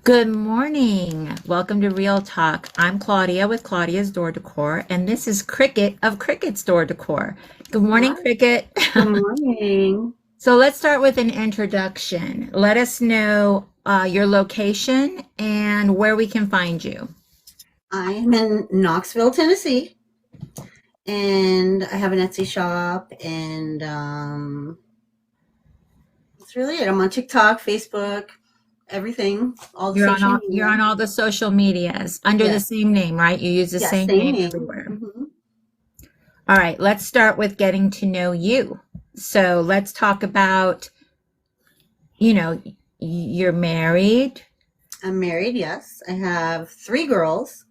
Good morning. Welcome to Real Talk. I'm Claudia with Claudia's Door Decor, and this is Cricket of Cricket's Door Decor. Good morning, Hi, Cricket. good morning. So let's start with an introduction. Let us know your location and where we can find you. I am in Knoxville, Tennessee, and I have an Etsy shop, and that's really it. I'm on TikTok, Facebook, everything, all the social You're media. on all the social medias under the Yes, same name, right? You use the yes, same same name name. everywhere. All right, let's start with getting to know you. So let's talk about, you know, you're married. I'm married, yes. I have three girls.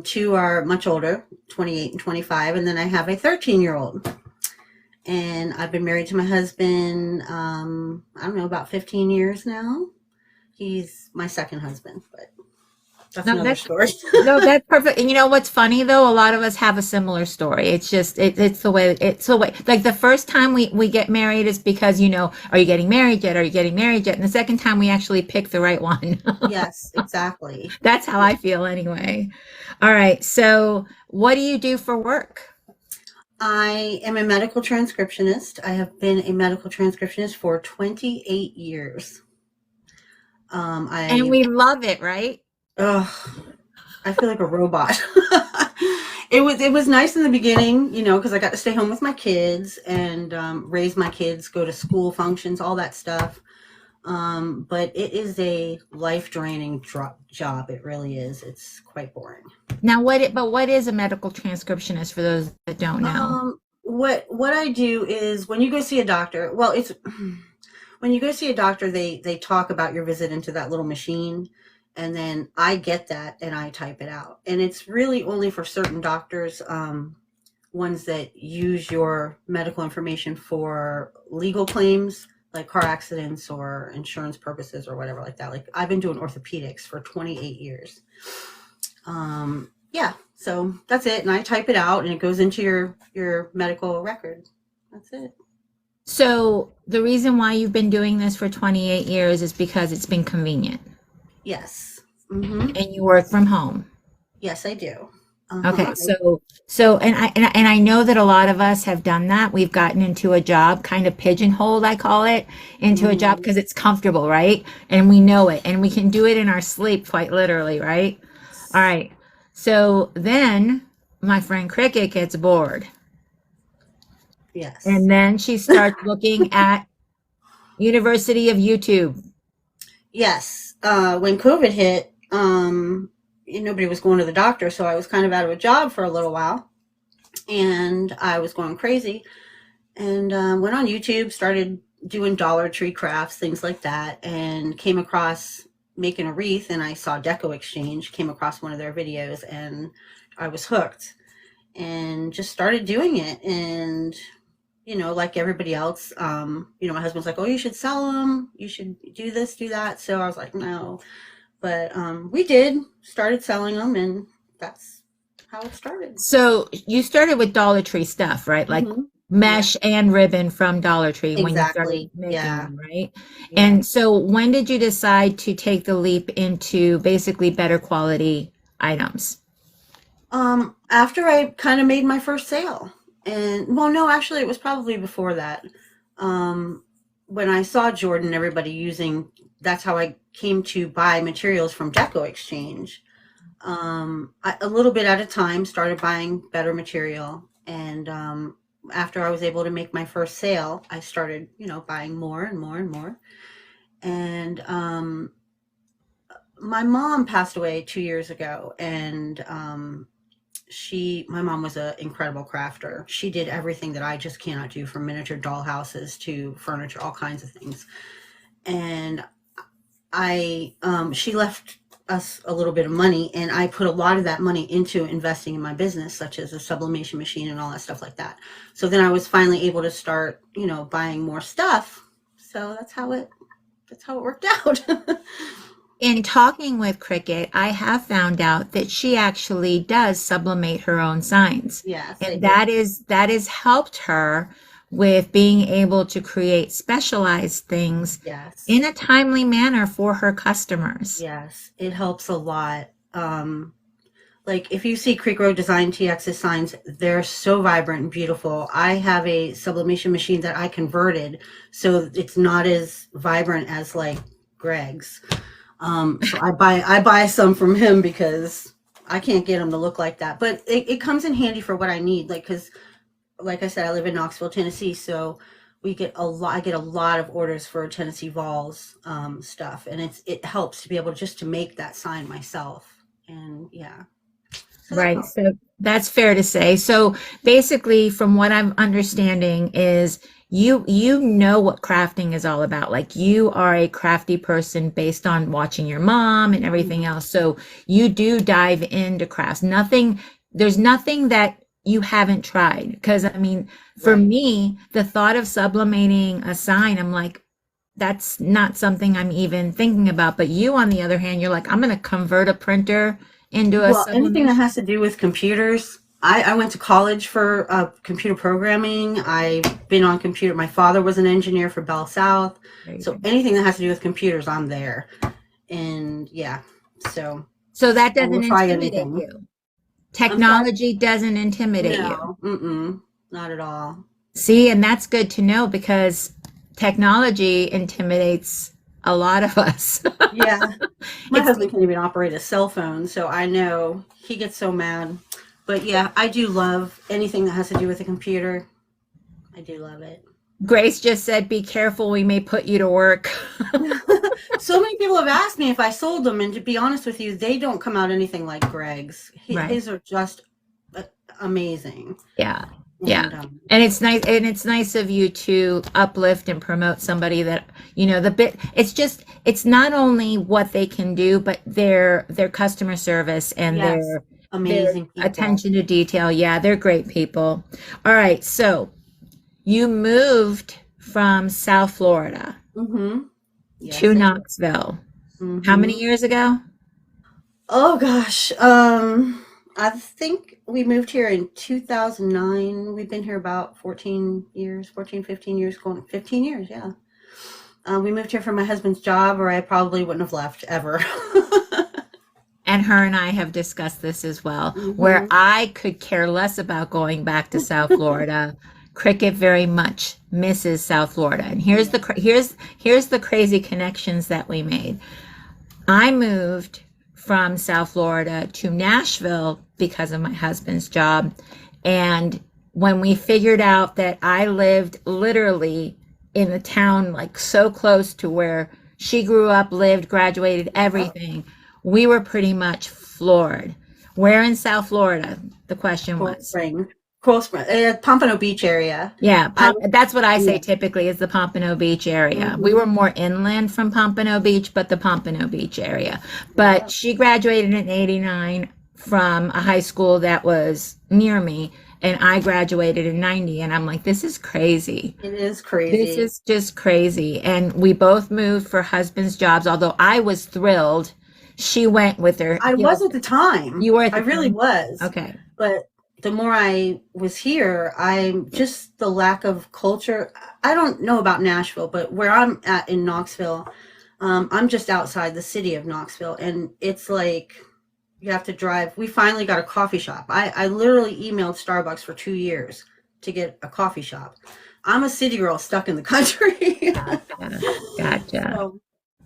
Two are much older, 28 and 25, and then I have a 13-year-old. And I've been married to my husband, I don't know, about 15 years now. He's my second husband, but that's No, another that's story. no, that's perfect. And you know what's funny though? A lot of us have a similar story. It's just it's the way. Like the first time we get married is because are you getting married yet? Are you getting married yet? And the second time we actually pick the right one. Yes, exactly. That's how Yeah. I feel anyway. All right. So what do you do for work? I am a medical transcriptionist. I have been a medical transcriptionist for 28 years. And I, we love it, right? ugh, I feel like a robot. It was nice in the beginning, because I got to stay home with my kids and raise my kids, go to school functions, all that stuff. But it is a life draining job. It really is. It's quite boring. Now what is a medical transcriptionist for those that don't know? What I do is when you go see a doctor, well, it's when you go see a doctor, they talk about your visit into that little machine, and then I get that and I type it out. And it's really only for certain doctors, ones that use your medical information for legal claims, like car accidents or insurance purposes or whatever like that. Like I've been doing orthopedics for 28 years. Yeah, so that's it, and I type it out, and it goes into your medical record. That's it. So the reason why you've been doing this for 28 years is because it's been convenient Yes. Mm-hmm. and you work from home. Yes, I do. Uh-huh. Okay, so and I know that a lot of us have done that. We've gotten into a job, kind of pigeonholed, I call it, into a job Mhm. because it's comfortable, right? And we know it, and we can do it in our sleep, quite literally, right? All right. So then my friend Cricket gets bored, Yes. and then she starts looking at University of YouTube. Yes. When COVID hit, nobody was going to the doctor, so I was kind of out of a job for a little while, and I was going crazy, and went on YouTube, started doing Dollar Tree crafts, things like that, and came across making a wreath. And I saw Deco Exchange, came across one of their videos, and I was hooked and just started doing it. And like everybody else, my husband's like, "Oh, you should sell them. You should do this, do that." So I was like, "No," but we did started selling them, and that's how it started. So you started with Dollar Tree stuff, right? Like Hmm. Yeah, mesh and ribbon from Dollar Tree when you started exactly. making Yeah, them, right? yeah. And so when did you decide to take the leap into basically better quality items? After I kind of made my first sale, and well, no, actually, it was probably before that. Um, when I saw Jordan, everybody using, that's how I came to buy materials from Deco Exchange. A little bit at a time, started buying better material, and after I was able to make my first sale, I started, buying more and more and more. And my mom passed away 2 years ago, and my mom was an incredible crafter. She did everything that I just cannot do, from miniature doll houses to furniture, all kinds of things. And she left us a little bit of money, and I put a lot of that money into investing in my business, such as a sublimation machine and all that stuff like that. So then I was finally able to start, buying more stuff. So that's how it worked out. In talking with Cricket, I have found out that she actually does sublimate her own signs. Yes, I And do. that is helped her with being able to create specialized things Yes. in a timely manner for her customers. Yes. It helps a lot. Like if you see Creek Road Design TX's signs, they're so vibrant and beautiful. I have a sublimation machine that I converted so it's not as vibrant as like Greg's. So I buy some from him because I can't get them to look like that. But it comes in handy for what I need. Like, because like I said, I live in Knoxville, Tennessee, so we get a lot. I get a lot of orders for Tennessee Vols stuff, and it helps to be able just to make that sign myself. And yeah, so that Right. helps. So that's fair to say. So basically, from what I'm understanding is you know what crafting is all about. Like you are a crafty person based on watching your mom and everything else. So you do dive into crafts. There's nothing that you haven't tried. Because I mean, for Right. me, the thought of sublimating a sign, I'm like, that's not something I'm even thinking about. But you, on the other hand, you're like, I'm going to convert a printer into a Well, anything that sublimation. has to do with computers. I went to college for computer programming. I've been on computer. My father was an engineer for Bell South. So Crazy. anything that has to do with computers, I'm there. And yeah, so So that I will doesn't try intimidate anything. you. I'm sorry? Technology doesn't intimidate you. No, mm-mm, not at all. See, and that's good to know because technology intimidates a lot of us. Yeah, my It's husband can't even operate a cell phone, so I know he gets so mad. But yeah, I do love anything that has to do with a computer. I do love it. Grace just said, be careful, we may put you to work. So many people have asked me if I sold them, and to be honest with you, they don't come out anything like Greg's. Right. His are just uh, amazing. Yeah. Yeah. And And it's nice of you to uplift and promote somebody that, it's not only what they can do, but their customer service and yes, their amazing people. attention to detail. Yeah, they're great people. All right. So you moved from South Florida Mm-hmm. to Yes, I did. Knoxville. How many Mm-hmm. years ago? Oh gosh. I think we moved here in 2009. We've been here about 14 years, 14, 15 years, going 15 years, yeah. We moved here for my husband's job, or I probably wouldn't have left ever. And her and I have discussed this as well, where hmm I could care less about going back to South Florida. Cricket very much misses South Florida. And Yeah. here's the crazy connections that we made. I moved from South Florida to Nashville because of my husband's job. And when we figured out that I lived literally in the town, like so close to where she grew up, lived, graduated, Oh, everything, we were pretty much floored. Where in South Florida? The question Coral was. Spring. Coral Spring. Pompano Beach area. Yeah, I that's what I say yeah. typically is the Pompano Beach area. We hmm were more inland from Pompano Beach, but the Pompano Beach area. But Yeah. she graduated in 89 from a high school that was near me, and I graduated in 90. And I'm like, this is crazy. It is This crazy. is just crazy. And we both moved for husband's jobs, although I was thrilled. She went with her I was heels. at the time. You were at I the really time? was. Okay. But the more I was here, I just the lack of culture. I don't know about Nashville, but where I'm at in Knoxville, I'm just outside the city of Knoxville, and it's like you have to drive. We finally got a coffee shop. I literally emailed Starbucks for 2 years to get a coffee shop. I'm a city girl stuck in the country. Gotcha. Gotcha. So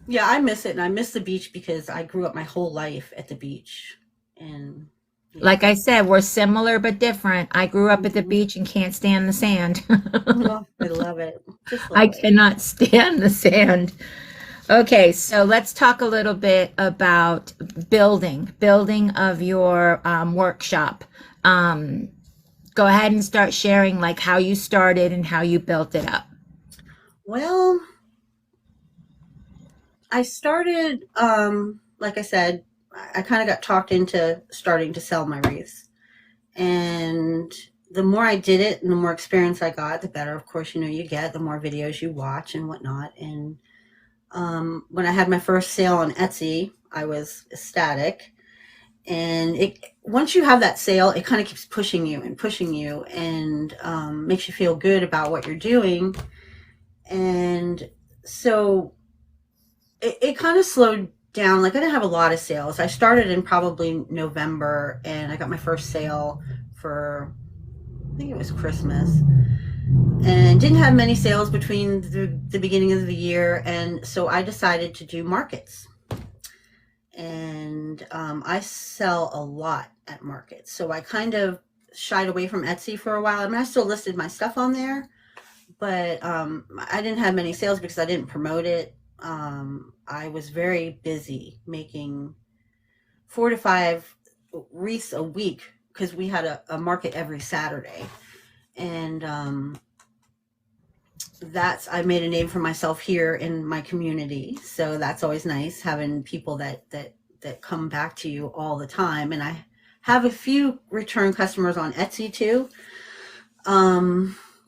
yeah, I miss it, and I miss the beach because I grew up my whole life at the beach, and yeah. Like I said, we're similar but different. I grew up at the Mhm. beach and can't stand the sand. Oh, I love it. Just I love it. cannot stand the sand. Okay, so let's talk a little bit about building of your workshop. Um, Go ahead and start sharing like how you started and how you built it up. Well, I started, like I said, I kind of got talked into starting to sell my wreaths. And the more I did it and the more experience I got, the better, of course, you get, the more videos you watch and whatnot. And when I had my first sale on Etsy, I was ecstatic. And it, once you have that sale, it kind of keeps pushing you and pushing you, and makes you feel good about what you're doing. And so it kind of slowed down. Like, I didn't have a lot of sales. I started in probably November, and I got my first sale for, I think it was Christmas, and didn't have many sales between the beginning of the year. And so I decided to do markets. And I sell a lot at markets. So I kind of shied away from Etsy for a while. I mean, I still listed my stuff on there, but I didn't have many sales because I didn't promote it. I was very busy making 4 to 5 wreaths a week because we had a market every Saturday. And I made a name for myself here in my community. So that's always nice, having people that come back to you all the time. And I have a few return customers on Etsy too.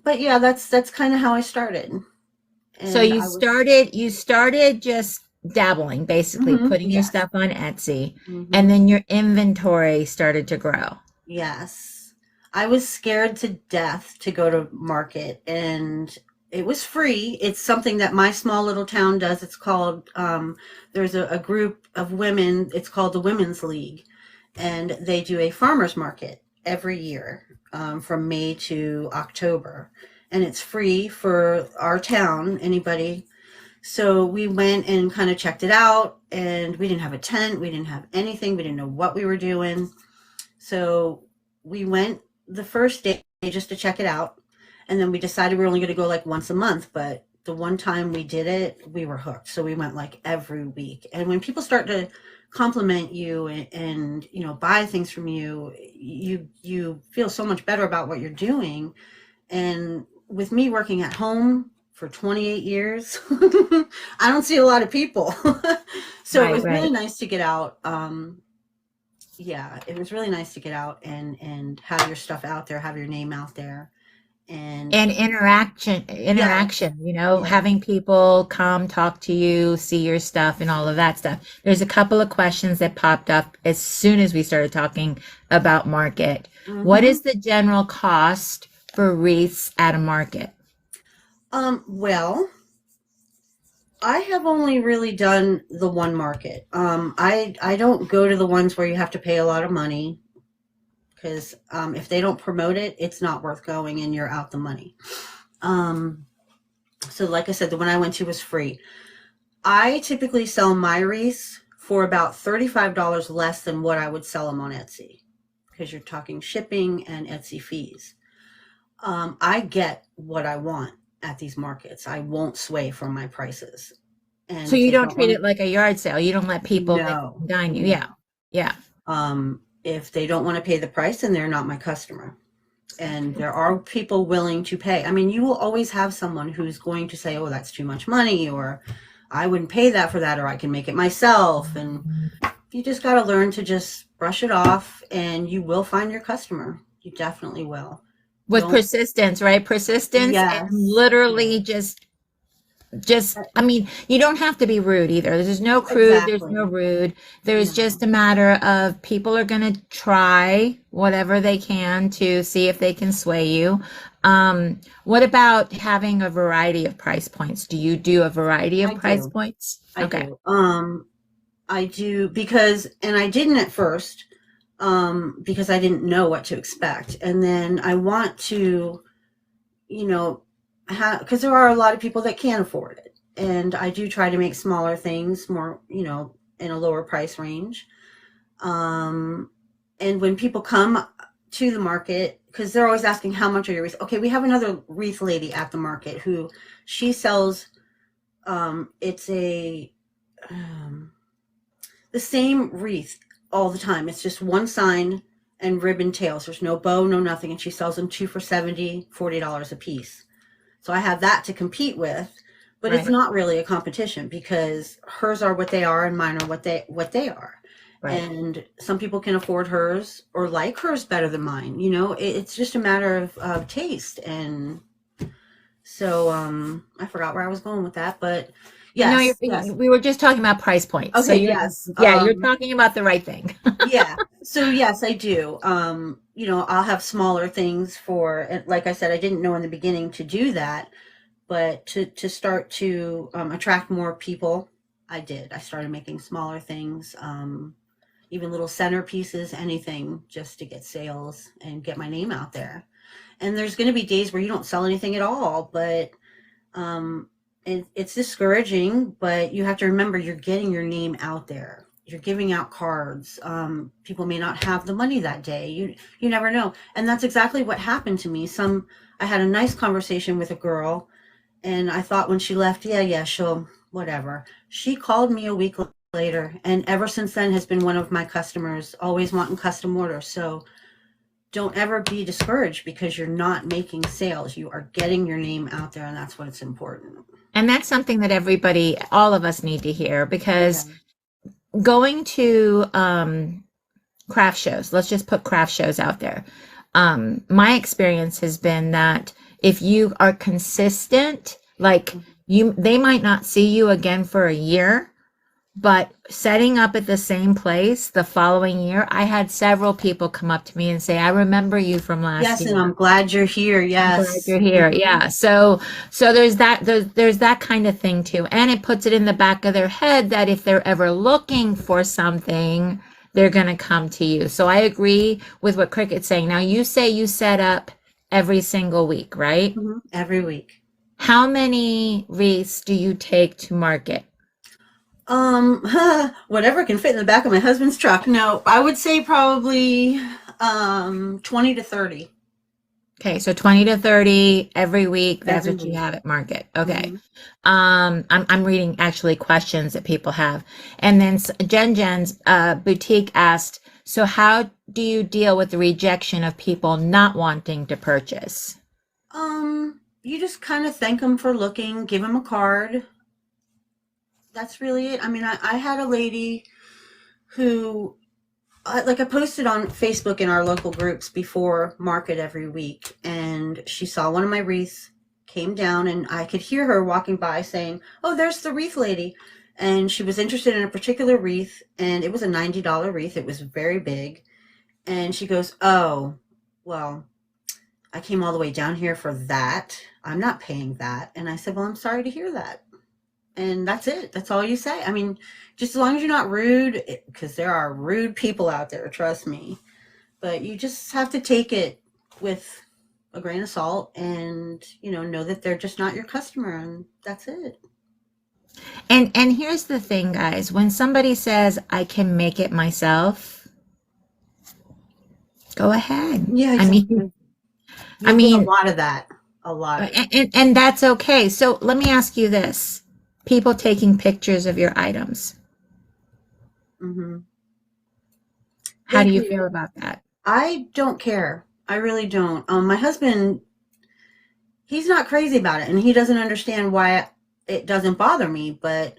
But yeah, that's kind of how I started. So And I was, you started just dabbling, basically putting your yes. stuff on Etsy, and Hmm. then your inventory started to grow. Yes. I was scared to death to go to market, and it was free. It's something that my small little town does. It's called, there's a group of women, it's called the Women's League, and they do a farmer's market every year, from May to October. And it's free for our town, anybody. So we went and kind of checked it out, and we didn't have a tent, we didn't have anything, we didn't know what we were doing. So we went the first day just to check it out. And then we decided we were only going to go like once a month. But the one time we did it, we were hooked. So we went like every week. And when people start to compliment you and buy things from you, you feel so much better about what you're doing. And with me working at home for 28 years, I don't see a lot of people. So it Right, was really right. nice to get out. Yeah, it was really nice to get out and have your stuff out there, have your name out there. And And yes, interaction, yeah. having people come talk to you, see your stuff and all of that stuff. There's a couple of questions that popped up as soon as we started talking about market. What Hmm. is the general cost for wreaths at a market? Well, I have only really done the one market. I don't go to the ones where you have to pay a lot of money, because if they don't promote it, it's not worth going and you're out the money. Um, so like I said, the one I went to was free. I typically sell my wreaths for about $35 less than what I would sell them on Etsy, because you're talking shipping and Etsy fees. I get what I want at these markets. I won't sway from my prices. And So if you they don't don't treat want it like a yard sale. You don't let to, people nickel no, and dime you. Yeah. no. Yeah. If they don't want to pay the price, then they're not my customer. And there are people willing to pay. I mean, you will always have someone who's going to say, oh, that's too much money, or I wouldn't pay that for that, or I can make it myself. And you just got to learn to just brush it off, and you will find your customer. You definitely will. With Don't, persistence, right? Persistence and yes, literally yes, just I mean, you don't have to be rude either. There's no crude, there's no exactly. rude. There's just No, a matter of people are going to try whatever they can to see if they can sway you. What about having a variety of price points? Do you do a variety of I price do. points? I Okay. do. I do, because, and I didn't at first, because I didn't know what to expect. And then I want to, you know, because there are a lot of people that can't afford it. And I do try to make smaller things more, in a lower price range. Um, and when people come to the market, because they're always asking, how much are your wreaths? Okay, we have another wreath lady at the market who she sells, it's um, the same wreath all the time. It's just one sign and ribbon tails. There's no bow, no nothing. And she sells them two for $40 a piece. So I have that to compete with, but it's Right. not really a competition, because hers are what they are and mine are what they are. Right. And some people can afford hers or like hers better than mine. It's just a matter of taste. And so I forgot where I was going with that, but No, Yes, yes. we were just talking about price points. So Okay, yes. yeah, you're talking about the right thing. Yeah. So yes, I do. I'll have smaller things for, and like I said, I didn't know in the beginning to do that, but to start to attract more people, I did. I started making smaller things, even little centerpieces, anything just to get sales and get my name out there. And there's going to be days where you don't sell anything at all, but um, it's discouraging, but you have to remember you're getting your name out there. You're giving out cards. People may not have the money that day. You never know. And that's exactly what happened to me. I had a nice conversation with a girl, and I thought when she left, yeah, she'll whatever. She called me a week later, and ever since then has been one of my customers, always wanting custom orders. So don't ever be discouraged because you're not making sales. You are getting your name out there, and that's what's important. And that's something that everybody, all of us need to hear Yeah. because going to craft shows, let's just put craft shows out there. My experience has been that if you are consistent, like they might not see you again for a year, but setting up at the same place the following year, I had several people come up to me and say, I remember you from last Yes, and year. I'm glad you're here. I'm glad Yes. you're here. Yeah. So there's that kind of thing too. And it puts it in the back of their head that if they're ever looking for something, they're going to come to you. So I agree with what Cricket's saying. Now you say you set up every single week, right? Every week. How many wreaths do you take to market? Whatever can fit in the back of my husband's truck. No, I would say probably 20 to 30 Okay, so 20 to 30 every week. That's every what you week. have at market. Okay. hmm I'm reading actually questions that people have. And then Jen's boutique asked, so how do you deal with the rejection of people not wanting to purchase? you just kind of thank them for looking, give them a card. That's really it. I mean, I had a lady who like I posted on Facebook in our local groups before market every week, and she saw one of my wreaths, came down, and I could hear her walking by saying, "Oh, there's the wreath lady," and she was interested in a particular wreath, and it was a $90 wreath. It was very big, and she goes, "Oh, well, I came all the way down here for that. I'm not paying that." And I said, "Well, I'm sorry to hear that." And that's it. That's all you say. I mean, just as long as you're not rude, because there are rude people out there, trust me. But you just have to take it with a grain of salt and, know that they're just not your customer, and that's it. And here's the thing, guys. When somebody says I can make it myself, go ahead. Yeah, I exactly. mean, I You get a mean, lot of that. A lot of it. and that's okay. So let me ask you this. People taking pictures of your items. hmm How They do you do. feel about that? I don't care. I really don't. My husband, he's not crazy about it, and he doesn't understand why it doesn't bother me, but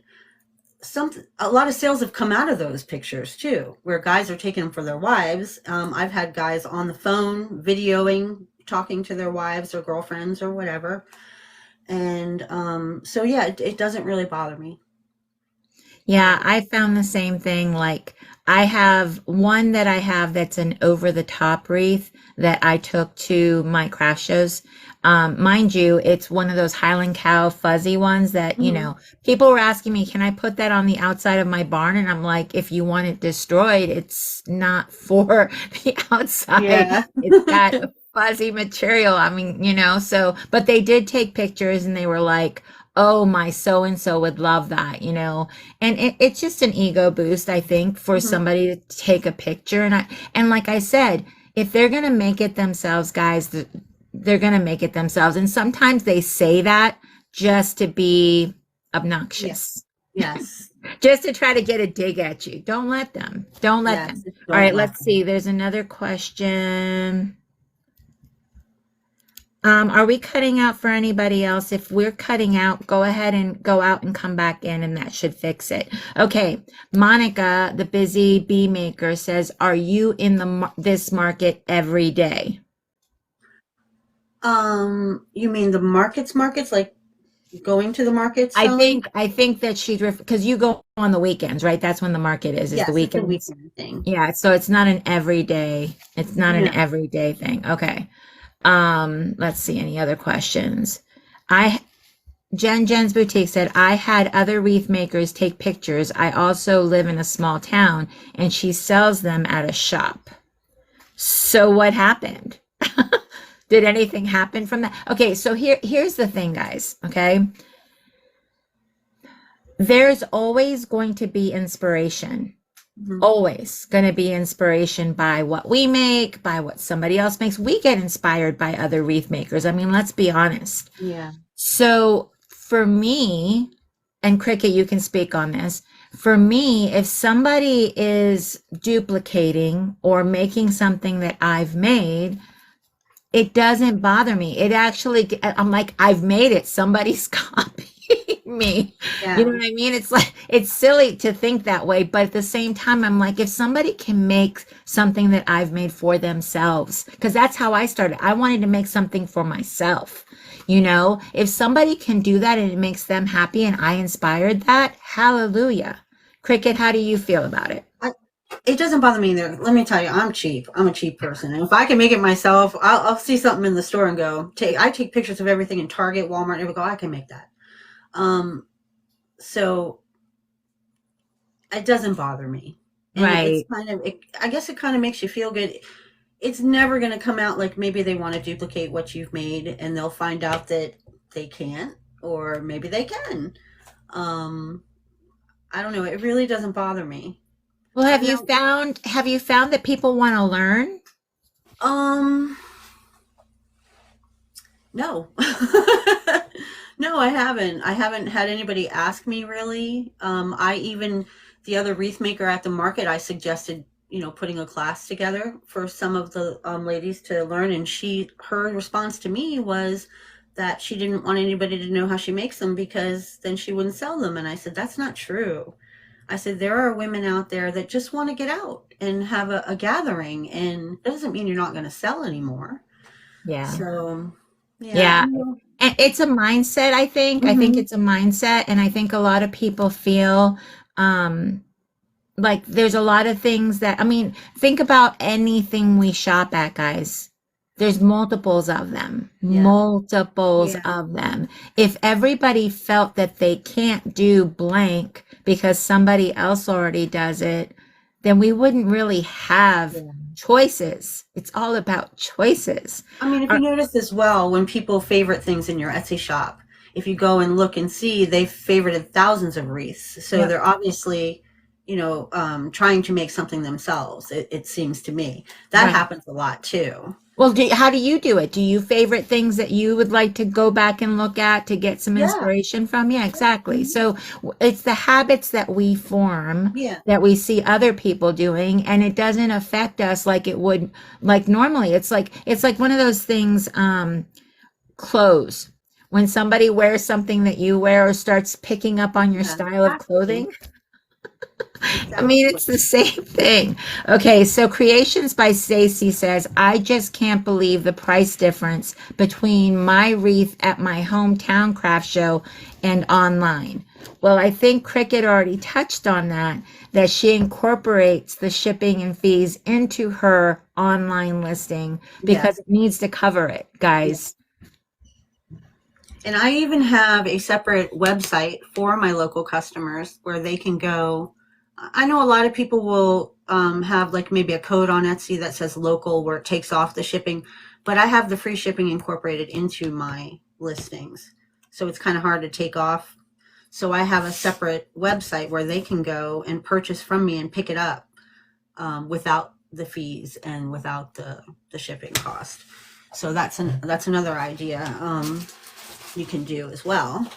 a lot of sales have come out of those pictures too, where guys are taking them for their wives. I've had guys on the phone videoing, talking to their wives or girlfriends or whatever, and so yeah, it doesn't really bother me. Yeah, I found the same thing. Like, I have one that I have that's an over the top wreath that I took to my craft shows. Mind you, it's one of those Highland Cow fuzzy ones that, hmm people were asking me, can I put that on the outside of my barn? And I'm like, if you want it destroyed, it's not for the outside. Yeah. It's got fuzzy material. I mean, so, but they did take pictures and they were like, oh, my so and so would love that, and it's just an ego boost, I think, for hmm somebody to take a picture. And like I said, if they're gonna make it themselves, guys, they're gonna make it themselves. And sometimes they say that just to be Yeah. obnoxious, Yes. just to try to get a dig at you. Don't let them. Don't let Yes. them. All Don't right, let let's see. them. There's another question. Are we cutting out for anybody else? If we're cutting out, go ahead and go out and come back in, and that should fix it. Okay. Monica, the busy bee maker, says, "Are you in this market every day?" You mean the markets, like? going to the market I selling. think that she's because you go on the weekends, right? That's when the market is the Yes, it's a weekends. weekend thing. Yeah, so it's not an everyday, it's not an No. everyday thing. Okay. Let's see any other questions. I Jen's Boutique said, I had other wreath makers take pictures. I also live in a small town and she sells them at a shop. So what happened? Did anything happen from that? Okay, so here's the thing, guys. Okay. There's always going to be inspiration. Mhm. Always going to be inspiration by what we make, by what somebody else makes. We get inspired by other wreath makers. I mean, let's be honest. Yeah. So for me, and Cricket, you can speak on this. For me, if somebody is duplicating or making something that I've made, it doesn't bother me. It actually, I'm like, I've made it. Somebody's copying me. You know Yeah. what I mean? It's like, it's silly to think that way. But at the same time, I'm like, if somebody can make something that I've made for themselves, because that's how I started. I wanted to make something for myself. You know, if somebody can do that and it makes them happy and I inspired that, hallelujah. Cricket, how do you feel about it? I, it doesn't bother me either. Let me tell you, I'm cheap. I'm a cheap person. And if I can make it myself, I'll see something in the store and go, I take pictures of everything in Target, Walmart, and I go, I can make that. So it doesn't bother me. And it's Right. kind of, I guess it kind of makes you feel good. It's never going to come out like maybe they want to duplicate what you've made and they'll find out that they can't, or maybe they can. Um, I don't know. It really doesn't bother me. Well, Now, have you found that people want to learn? um, no. No, I haven't. I haven't had anybody ask me really. The other wreath maker at the market, I suggested, putting a class together for some of the ladies to learn. And her response to me was that she didn't want anybody to know how she makes them because then she wouldn't sell them. And I said, that's not true. I said, there are women out there that just want to get out and have a gathering. And it doesn't mean you're not going to sell anymore. Yeah. So, yeah, I Yeah. know. And it's a mindset, I think. I think Hmm. it's a mindset. And I think a lot of people feel um, like there's a lot of things that, I mean, think about anything we shop at, guys. There's multiples of them, Yeah. multiples Yeah. of them. If everybody felt that they can't do blank because somebody else already does it, then we wouldn't really have Yeah. choices. It's all about choices. I mean, if you Uh, notice as well, when people favorite things in your Etsy shop, if you go and look and see, they've favorited thousands of wreaths. So Yep. they're obviously, trying to make something themselves. It seems to me that Right. happens a lot too. Well, how do you do it? Do you favorite things that you would like to go back and look at to get some Yeah. inspiration from? Yeah, exactly. Mhm. So it's the habits that we form Yeah. that we see other people doing, and it doesn't affect us like it would like normally. It's like one of those things, clothes. When somebody wears something that you wear or starts picking up on your Yeah. style of Exactly. clothing, I mean, Exactly. it's the same thing. Okay, so Creations by Stacy says, I just can't believe the price difference between my wreath at my hometown craft show and online. Well, I think Cricket already touched on that she incorporates the shipping and fees into her online listing because Yes. it needs to cover it, Yeah. guys. And I even have a separate website for my local customers where they can go. I know a lot of people will have like maybe a code on Etsy that says local where it takes off the shipping, but I have the free shipping incorporated into my listings. So it's kind of hard to take off. So I have a separate website where they can go and purchase from me and pick it up without the fees and without the shipping cost. So that's another idea. You can do as well.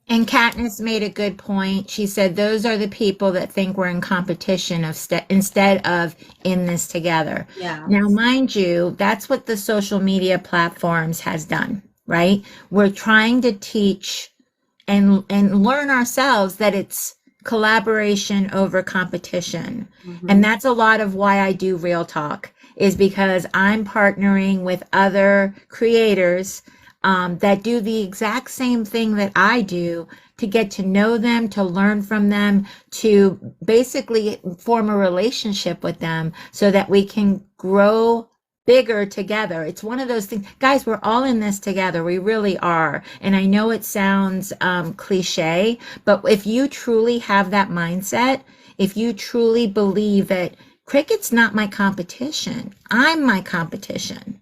And Katniss made a good point. She said those are the people that think we're in competition instead of in this together. Yeah. Now, mind you, that's what the social media platforms has done, right? We're trying to teach and learn ourselves that it's collaboration over competition. And Hmm. that's a lot of why I do Real Talk is because I'm partnering with other creators that do the exact same thing that I do, to get to know them, to learn from them, to basically form a relationship with them so that we can grow bigger together. It's one of those things, guys, we're all in this together. We really are. And I know it sounds cliche, but if you truly have that mindset, if you truly believe that cricket's not my competition, I'm my competition.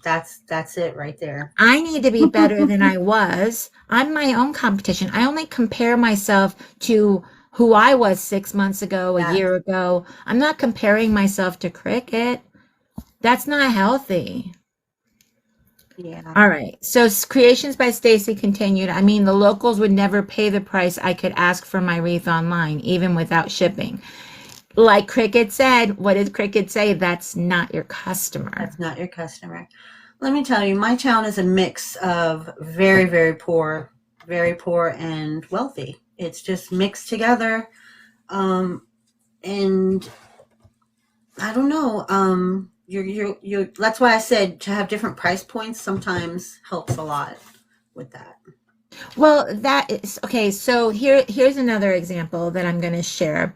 That's it right there. I need to be better than I was. I'm my own competition. I only compare myself to who I was 6 months ago, a Yes. year ago. I'm not comparing myself to cricket. That's not healthy. Yeah. All right. So Creations by Stacy continued. I mean, the locals would never pay the price I could ask for my wreath online, even without shipping. Like Cricket said, what did Cricket say? That's not your customer. That's not your customer. Let me tell you, my town is a mix of very, very poor and wealthy. It's just mixed together. And I don't know. You're, that's why I said to have different price points sometimes helps a lot with that. Well, that is okay. So here's another example that I'm going to share.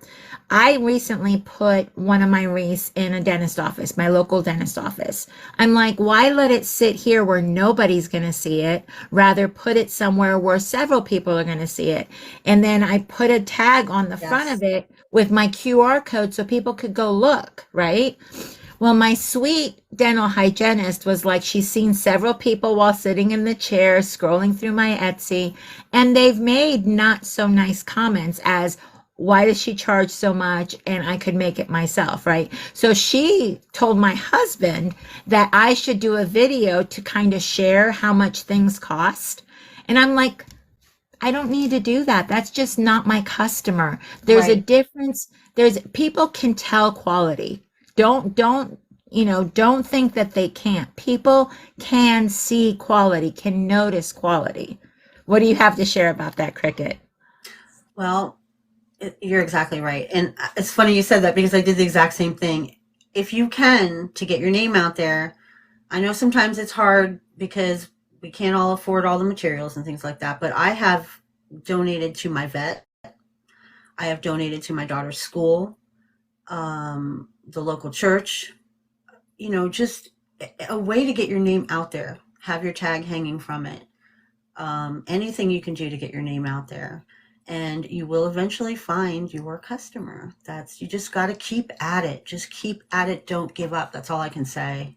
I recently put one of my wreaths in a dentist office, my local dentist office. I'm like, why let it sit here where nobody's going to see it? Rather put it somewhere where several people are going to see it. And then I put a tag on the front Yes. of it with my QR code so people could go look, right? Well, my sweet dental hygienist was like, she's seen several people while sitting in the chair, scrolling through my Etsy, and they've made not so nice comments as, why does she charge so much? And I could make it myself, right? So she told my husband that I should do a video to kind of share how much things cost. And I'm like, I don't need to do that. That's just not my customer. There's a Right. difference. There's people can tell quality. Don't think that they can't. People can see quality, can notice quality. What do you have to share about that, Cricket? Well, you're exactly right. And it's funny you said that because I did the exact same thing. If you can, to get your name out there, I know sometimes it's hard because we can't all afford all the materials and things like that, but I have donated to my vet. I have donated to my daughter's school, the local church, just a way to get your name out there. Have your tag hanging from it. Anything you can do to get your name out there. And you will eventually find your customer. You just got to keep at it. Just keep at it. Don't give up. That's all I can say.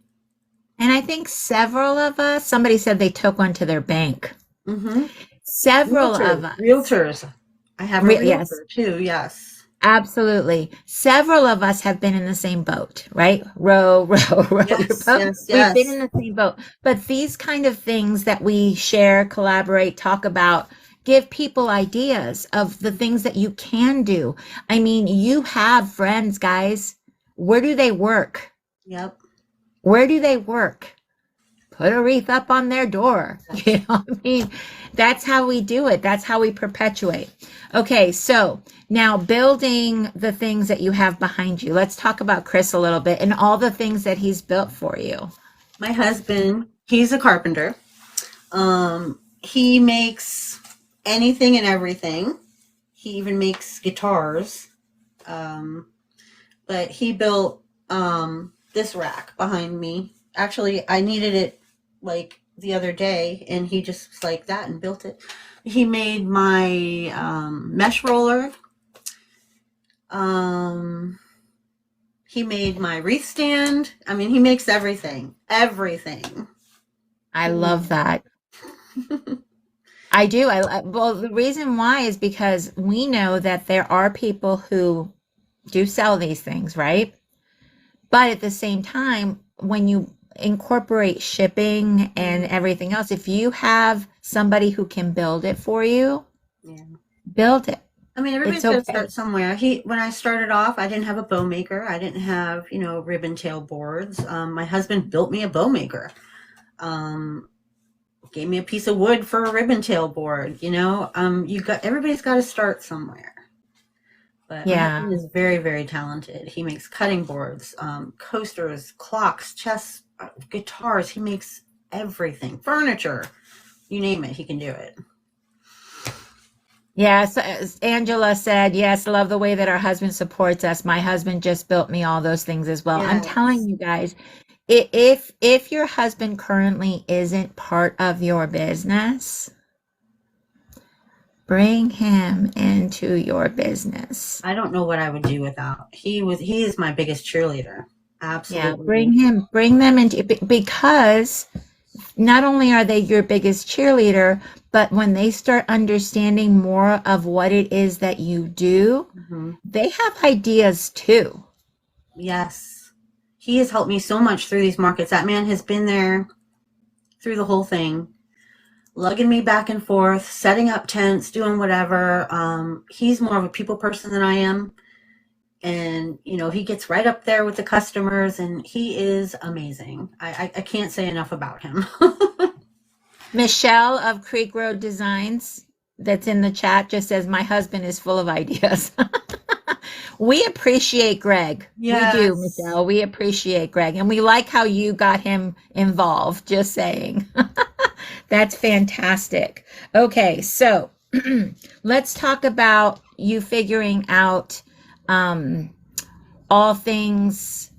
And I think several of us, somebody said they took one to their bank. Mm-hmm. Several of us, Realtors. I have a yes, realtor too. Yes. absolutely. Several of us have been in the same boat, right? Row, row, row your Yes. boat. Yes. We've been in Yes. the same boat. But these kind of things that we share, collaborate, talk about, give people ideas of the things that you can do. I mean, you have friends, guys. Where do they work? Yep. Where do they work? Put a wreath up on their door. Yes. I mean, that's how we do it. That's how we perpetuate. Okay, so now building the things that you have behind you. Let's talk about Chris a little bit and all the things that he's built for you. My husband, he's a carpenter. He makes anything and everything. He even makes guitars. Um, but he built this rack behind me. Actually, I needed it like the other day, and he just was like that and built it. He made my mesh roller. Um, he made my wreath stand. I mean, he makes everything. Everything. I love that. I do. Well, the reason why is because we know that there are people who do sell these things, right? But at the same time, when you incorporate shipping and everything else, if you have somebody who can build it for you, Yeah. build it. I mean, It's everybody's got to okay. start somewhere. When I started off, I didn't have a bow maker. I didn't have, ribbon tail boards. My husband built me a bow maker. Um, Gave me a piece of wood for a ribbon tail board. Everybody's got to start somewhere. But my Yeah. husband is very, very talented. He makes cutting boards, coasters, clocks, chess, guitars. He makes everything, furniture, you name it, he can do it. Yes, as Angela said, yes, love the way that our husband supports us. My husband just built me all those things as well. I'm telling Yes. you guys, if your husband currently isn't part of your business, bring him into your business. I don't know what I would do without. He is my biggest cheerleader. Yeah, Absolutely. bring them into because not only are they your biggest cheerleader, but when they start understanding more of what it is that you do, Hmm. they have ideas too. Yes. He has helped me so much through these markets. That man has been there through the whole thing, lugging me back and forth, setting up tents, doing whatever. He's more of a people person than I am. And, he gets right up there with the customers, and he is amazing. I can't say enough about him. Michelle of Creek Road Designs, that's in the chat, just says, my husband is full of ideas. We appreciate Greg. We do, Yes. Michelle. We appreciate Greg. And we like how you got him involved, just saying. That's fantastic. Okay, so let's talk about you figuring out um, all things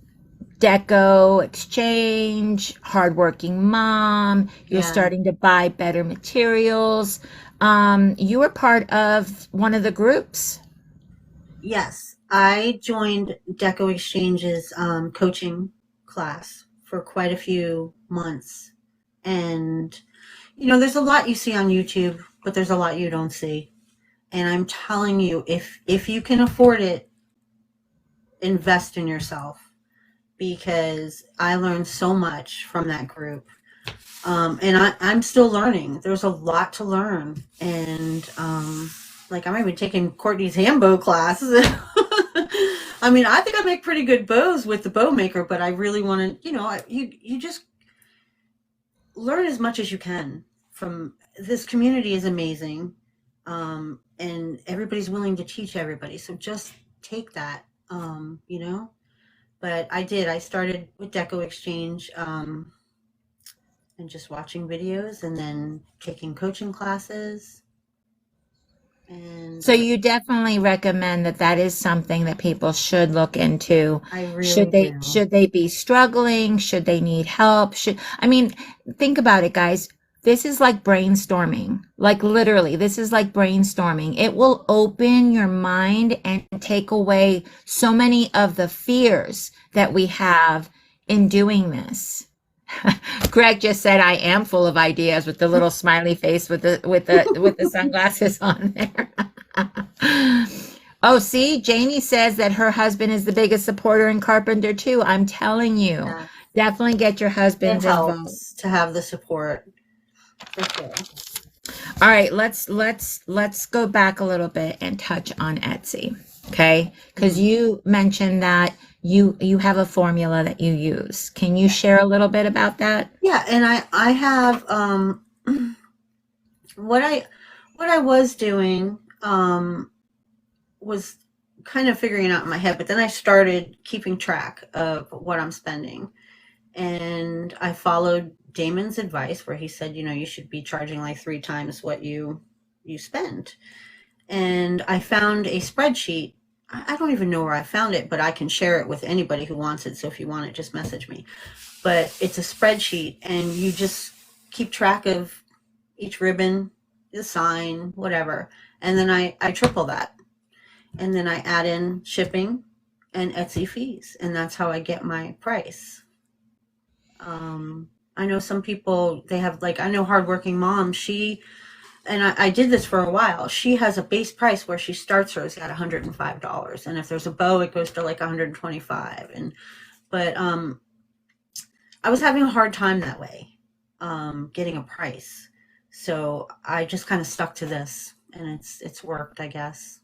deco, exchange, hardworking mom. You're Yeah. starting to buy better materials. You were part of one of the groups. Yes. I joined Deco Exchange's coaching class for quite a few months. And, there's a lot you see on YouTube, but there's a lot you don't see. And I'm telling you, if you can afford it, invest in yourself, because I learned so much from that group. And I'm still learning. There's a lot to learn. And like, I'm even taking Courtney's hand bow class. I mean, I think I make pretty good bows with the bow maker, but I really want to, you just learn as much as you can from this community is amazing. And everybody's willing to teach everybody. So just take that, but I started with Deco Exchange, and just watching videos and then taking coaching classes. And So you definitely recommend that that is something that people should look into. I really do. Should they be struggling? Should they need help? I mean, think about it, guys. This is like brainstorming. Like literally, this is like brainstorming. It will open your mind and take away so many of the fears that we have in doing this. Greg just said I am full of ideas with the little smiley face with the sunglasses on there. Oh, see, Janie says that her husband is the biggest supporter in Carpenter too. I'm telling you, Yeah, definitely get your it husbands involved. helps to have the support for sure. All right, let's go back a little bit and touch on Etsy, okay? Because Mhm. you mentioned that you have a formula that you use. Can you share a little bit about that? Yeah, and I have what I was doing was kind of figuring out in my head, but then I started keeping track of what I'm spending. And I followed Damon's advice where he said, you should be charging like 3 times what you spend. And I found a spreadsheet. I don't even know where I found it, but I can share it with anybody who wants it. So if you want it, just message me. But it's a spreadsheet, and you just keep track of each ribbon, the sign, whatever. And then I triple that. And then I add in shipping and Etsy fees. And that's how I get my price. I know some people, they have, like, I know hardworking mom, and I did this for a while. She has a base price where she starts hers at $105. And if there's a bow, it goes to like 125. But I was having a hard time that way, getting a price. So I just kind of stuck to this, and it's worked, I guess.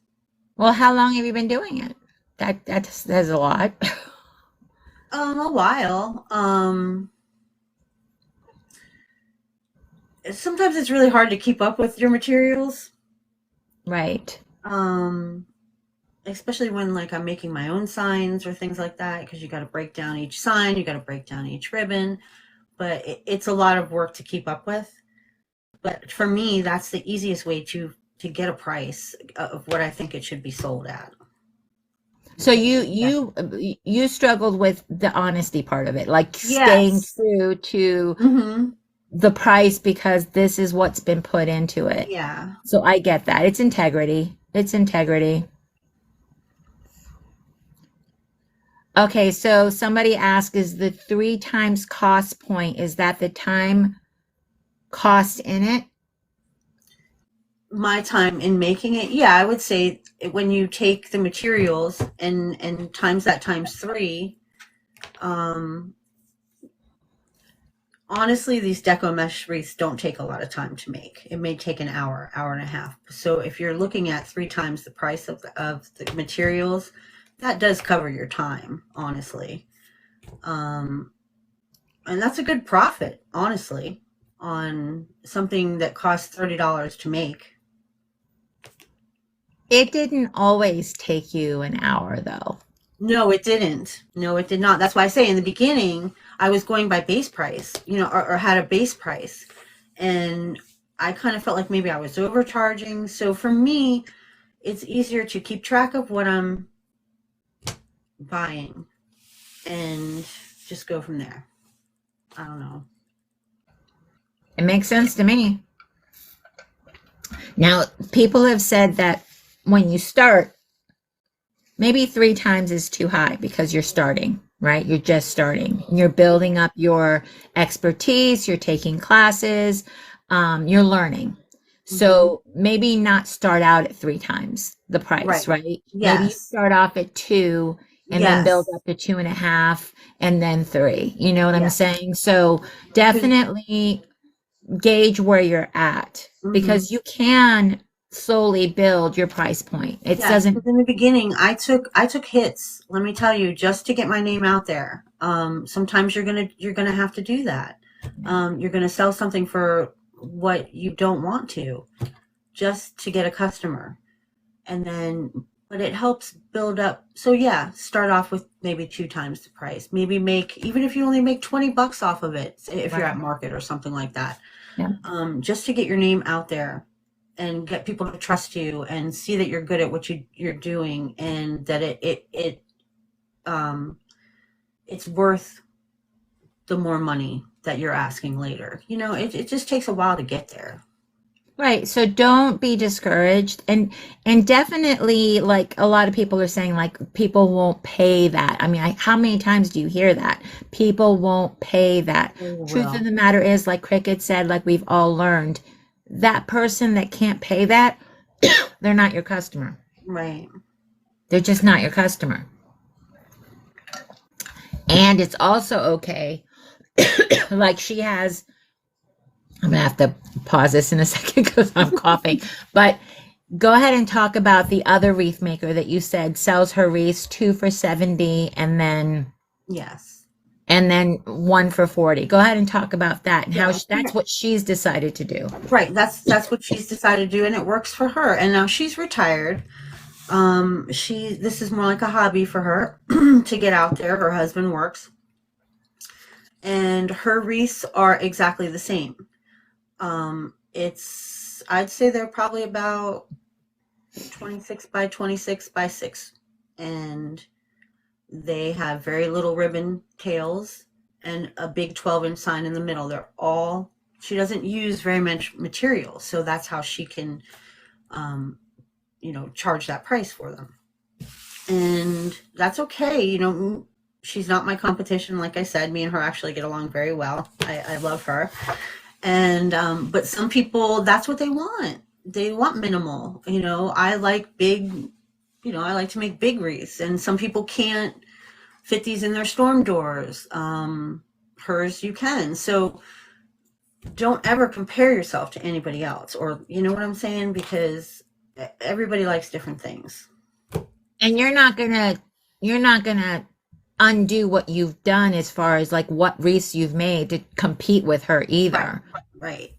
Well, how long have you been doing it? That says a lot. A while. Sometimes it's really hard to keep up with your materials. Right. Um, Especially when, like, I'm making my own signs or things like that, because you got to break down each sign, you got to break down each ribbon. but it's a lot of work to keep up with. But for me, that's the easiest way to get a price of what I think it should be sold at. So you struggled with the honesty part of it, like staying Yes. true to Mm-hmm. the price because this is what's been put into it. Yeah. So I get that. It's integrity. It's integrity. Okay, so somebody asked, is the 3 times cost point, is that the time cost in it? My time in making it, yeah, I would say when you take the materials and times that times 3, um, honestly, these deco mesh wreaths don't take a lot of time to make. It may take an hour, hour and a half. So if you're looking at 3 times the price of the materials, that does cover your time, honestly. And that's a good profit, honestly, on something that costs $30 to make. It didn't always take you an hour though. No, it didn't. No, it did not. That's why I say in the beginning, I was going by base price, or had a base price. And I kind of felt like maybe I was overcharging. So for me, it's easier to keep track of what I'm buying and just go from there. I don't know. It makes sense to me. Now, people have said that when you start, maybe 3 times is too high because you're starting, right? You're just starting. You're building up your expertise, you're taking classes, you're learning. So maybe not start out at 3 times the price, right? Maybe you Yes. start off at 2 and then build Yes. up to 2.5 and then 3. You know what I'm Yes. saying? So definitely gauge where you're at because you can slowly build your price point. It Yes, doesn't. because in the beginning, I took hits. Let me tell you, just to get my name out there. Sometimes you're gonna have to do that. You're gonna sell something for what you don't want to, just to get a customer, and then but it helps build up. So yeah, start off with maybe 2 times the price. Maybe make, even if you only make $20 off of it, if you're at market or something like that. Yeah. Just to get your name out there and get people to trust you and see that you're good at what you're doing, and that it's worth the more money that you're asking later. It just takes a while to get there. Right. So don't be discouraged. And definitely, like a lot of people are saying, like people won't pay that. I mean, how many times do you hear that? People won't pay that. Truth of the matter is, like Cricket said, like we've all learned, that person that can't pay that, they're not your customer. Right. They're just not your customer. And it's also okay. Like she has, I'm gonna have to pause this in a second because I'm coughing. But go ahead and talk about the other wreath maker that you said sells her wreaths 2 for $70 and then Yes. 1 for $40. Go ahead and talk about that and how Yeah. that's what she's decided to do. Right. That's what she's decided to do, and it works for her. And now she's retired. This is more like a hobby for her to get out there. Her husband works, and her wreaths are exactly the same. I'd say they're probably about 26 by 26 by 6, and they have very little ribbon tails and a big 12-inch sign in the middle. She doesn't use very much material, so that's how she can charge that price for them. And that's okay. She's not my competition. Like I said, me and her actually get along very well. I love her. And but some people, that's what they want. They want minimal. I like big. I like to make big wreaths, and some people can't fit these in their storm doors. Hers you can. So don't ever compare yourself to anybody else, or you know what I'm saying, because everybody likes different things. And you're not gonna undo what you've done as far as like what wreaths you've made to compete with her either. Right.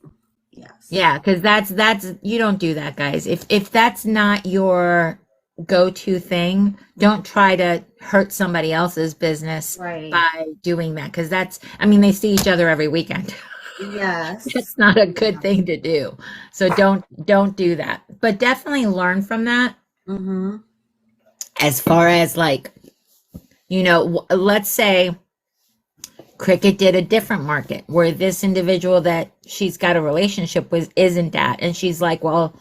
Yes. Yeah, because that's you don't do that, guys. If that's not your go-to thing. Don't try to hurt somebody else's business Right. by doing that, because that's, I mean, they see each other every weekend. Yes. That's not a good Yeah. thing to do. So don't do that. But definitely learn from that Mm-hmm. as far as like, let's say Cricket did a different market where this individual that she's got a relationship with isn't at. And she's like, well,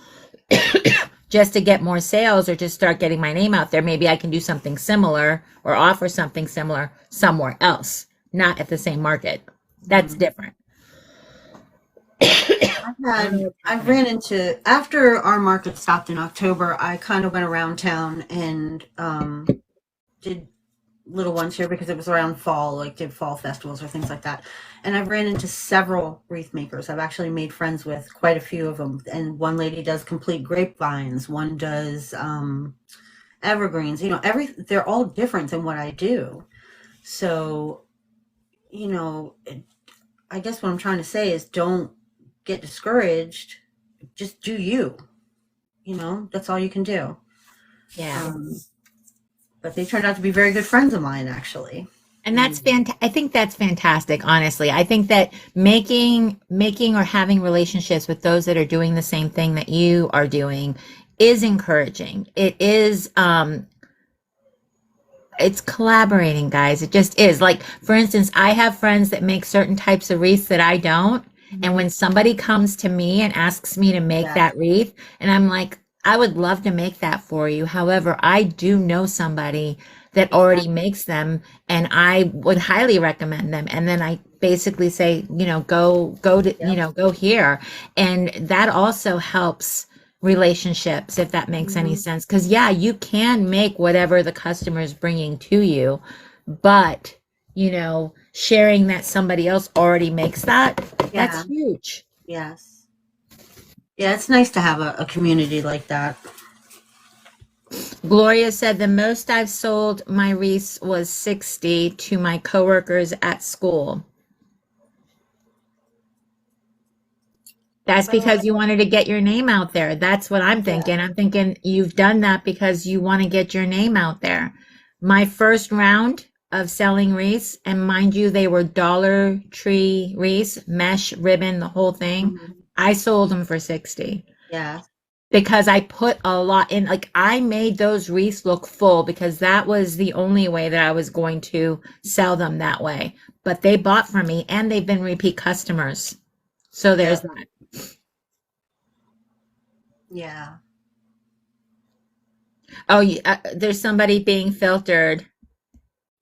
just to get more sales or just start getting my name out there, maybe I can do something similar or offer something similar somewhere else, not at the same market. That's Mm-hmm. different. I don't know what's I happening. ran into, after our market stopped in October, I kind of went around town and did little ones here because it was around fall, like did fall festivals or things like that. And I've ran into several wreath makers. I've actually made friends with quite a few of them. And one lady does complete grapevines, one does evergreens. They're all different than what I do. So, I guess what I'm trying to say is don't get discouraged. Just do you. That's all you can do. Yeah. Um, but they turned out to be very good friends of mine, actually. And that's And I think that's fantastic, honestly. I think that making or having relationships with those that are doing the same thing that you are doing is encouraging. It's collaborating, guys. It just is. Like, for instance, I have friends that make certain types of wreaths that I don't. And Mhm. when somebody comes to me and asks me to make Yeah, that wreath, and I'm like, I would love to make that for you. However, I do know somebody that already exactly. makes them, and I would highly recommend them. And then I basically say, Yep. go here. And that also helps relationships, if that makes any Hmm. sense. Because, yeah, you can make whatever the customer is bringing to you, but, sharing that somebody else already makes that, that's Yeah. huge. Yes. Yeah, it's nice to have a community like that. Gloria said the most I've sold my wreaths was 60 to my coworkers at school. That's Well, because you wanted to get your name out there. That's what I'm yeah. thinking. I'm thinking you've done that because you want to get your name out there. My first round of selling wreaths, and mind you, they were Dollar Tree wreaths, mesh, ribbon, the whole thing. Mhm. I sold them for 60 Yeah. because I put a lot in. Like, I made those wreaths look full because that was the only way that I was going to sell them that way. But they bought from me and they've been repeat customers. So there's Yep. that. Yeah. Oh, there's somebody being filtered.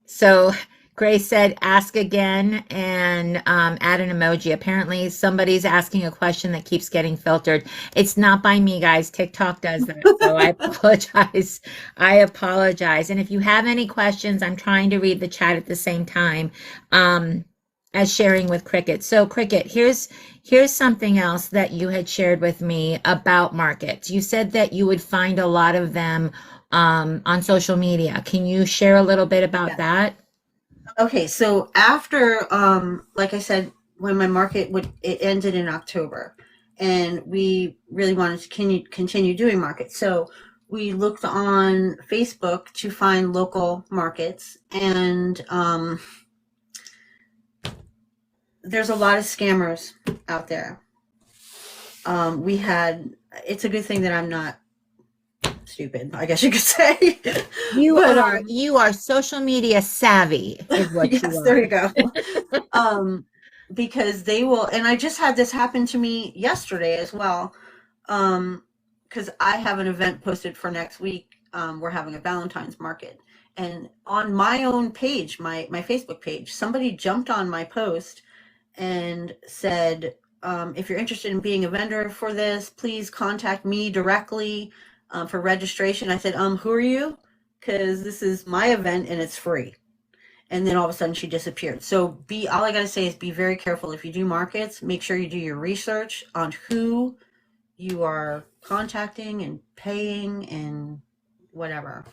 So Grace said, ask again and add an emoji. Apparently, somebody's asking a question that keeps getting filtered. It's not by me, guys. TikTok does that. So I apologize. I apologize. And if you have any questions, I'm trying to read the chat at the same time as sharing with Cricket. So, Cricket, here's something else that you had shared with me about markets. You said that you would find a lot of them on social media. Can you share a little bit about Yeah. that? Okay, so after like I said, when my market it ended in October, and we really wanted to continue doing markets. So we looked on Facebook to find local markets, and there's a lot of scammers out there. We had It's a good thing that I'm not stupid, I guess you could say. You But are you are social media savvy, is what you yes, there you are. go. um because they will, and I just had this happen to me yesterday as well. Because I have an event posted for next week. We're having a Valentine's market, and on my own page, my Facebook page, somebody jumped on my post and said, if you're interested in being a vendor for this, please contact me directly for registration. I said, who are you? Because this is my event and it's free. And then all of a sudden she disappeared. So all I got to say is be very careful. If you do markets, make sure you do your research on who you are contacting and paying and whatever.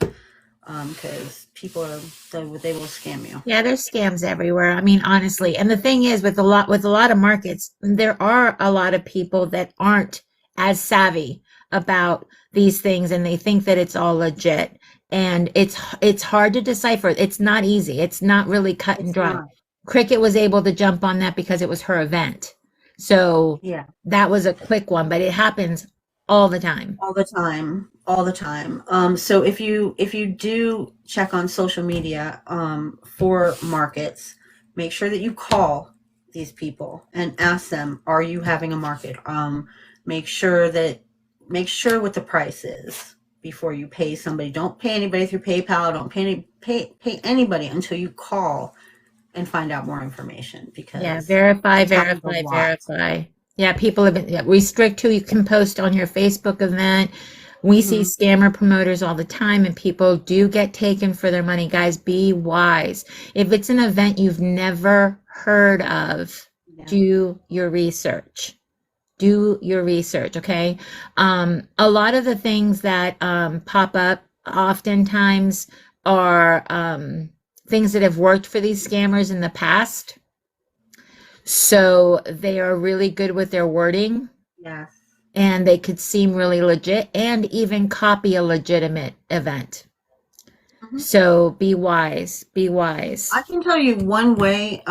Because people they will scam you. Yeah, there's scams everywhere. I mean, honestly. And the thing is, with a lot of markets, there are a lot of people that aren't as savvy about these things and they think that it's all legit. And it's hard to decipher. It's not easy. It's not really cut and It's dry. not. Cricket was able to jump on that because it was her event. So Yeah. that was a quick one, but it happens all the time. All the time, all the time. So if you do check on social media for markets, make sure that you call these people and ask them, are you having a market? Make sure that make sure what the price is before you pay somebody. Don't pay anybody through PayPal. Don't pay anybody until you call and find out more information Yeah, because verify, it's happened a verify, lot. verify. Yeah, people have been, yeah, restrict who you can post on your Facebook event. We see Hmm. scammer promoters all the time, and people do get taken for their money. Guys, be wise. If it's an event you've never heard of, Yeah. do your research. Do your research, okay? A lot of the things that pop up oftentimes are things that have worked for these scammers in the past. So they are really good with their wording Yes. and they could seem really legit and even copy a legitimate event. Mhm. So be wise, be wise. I can tell you one way,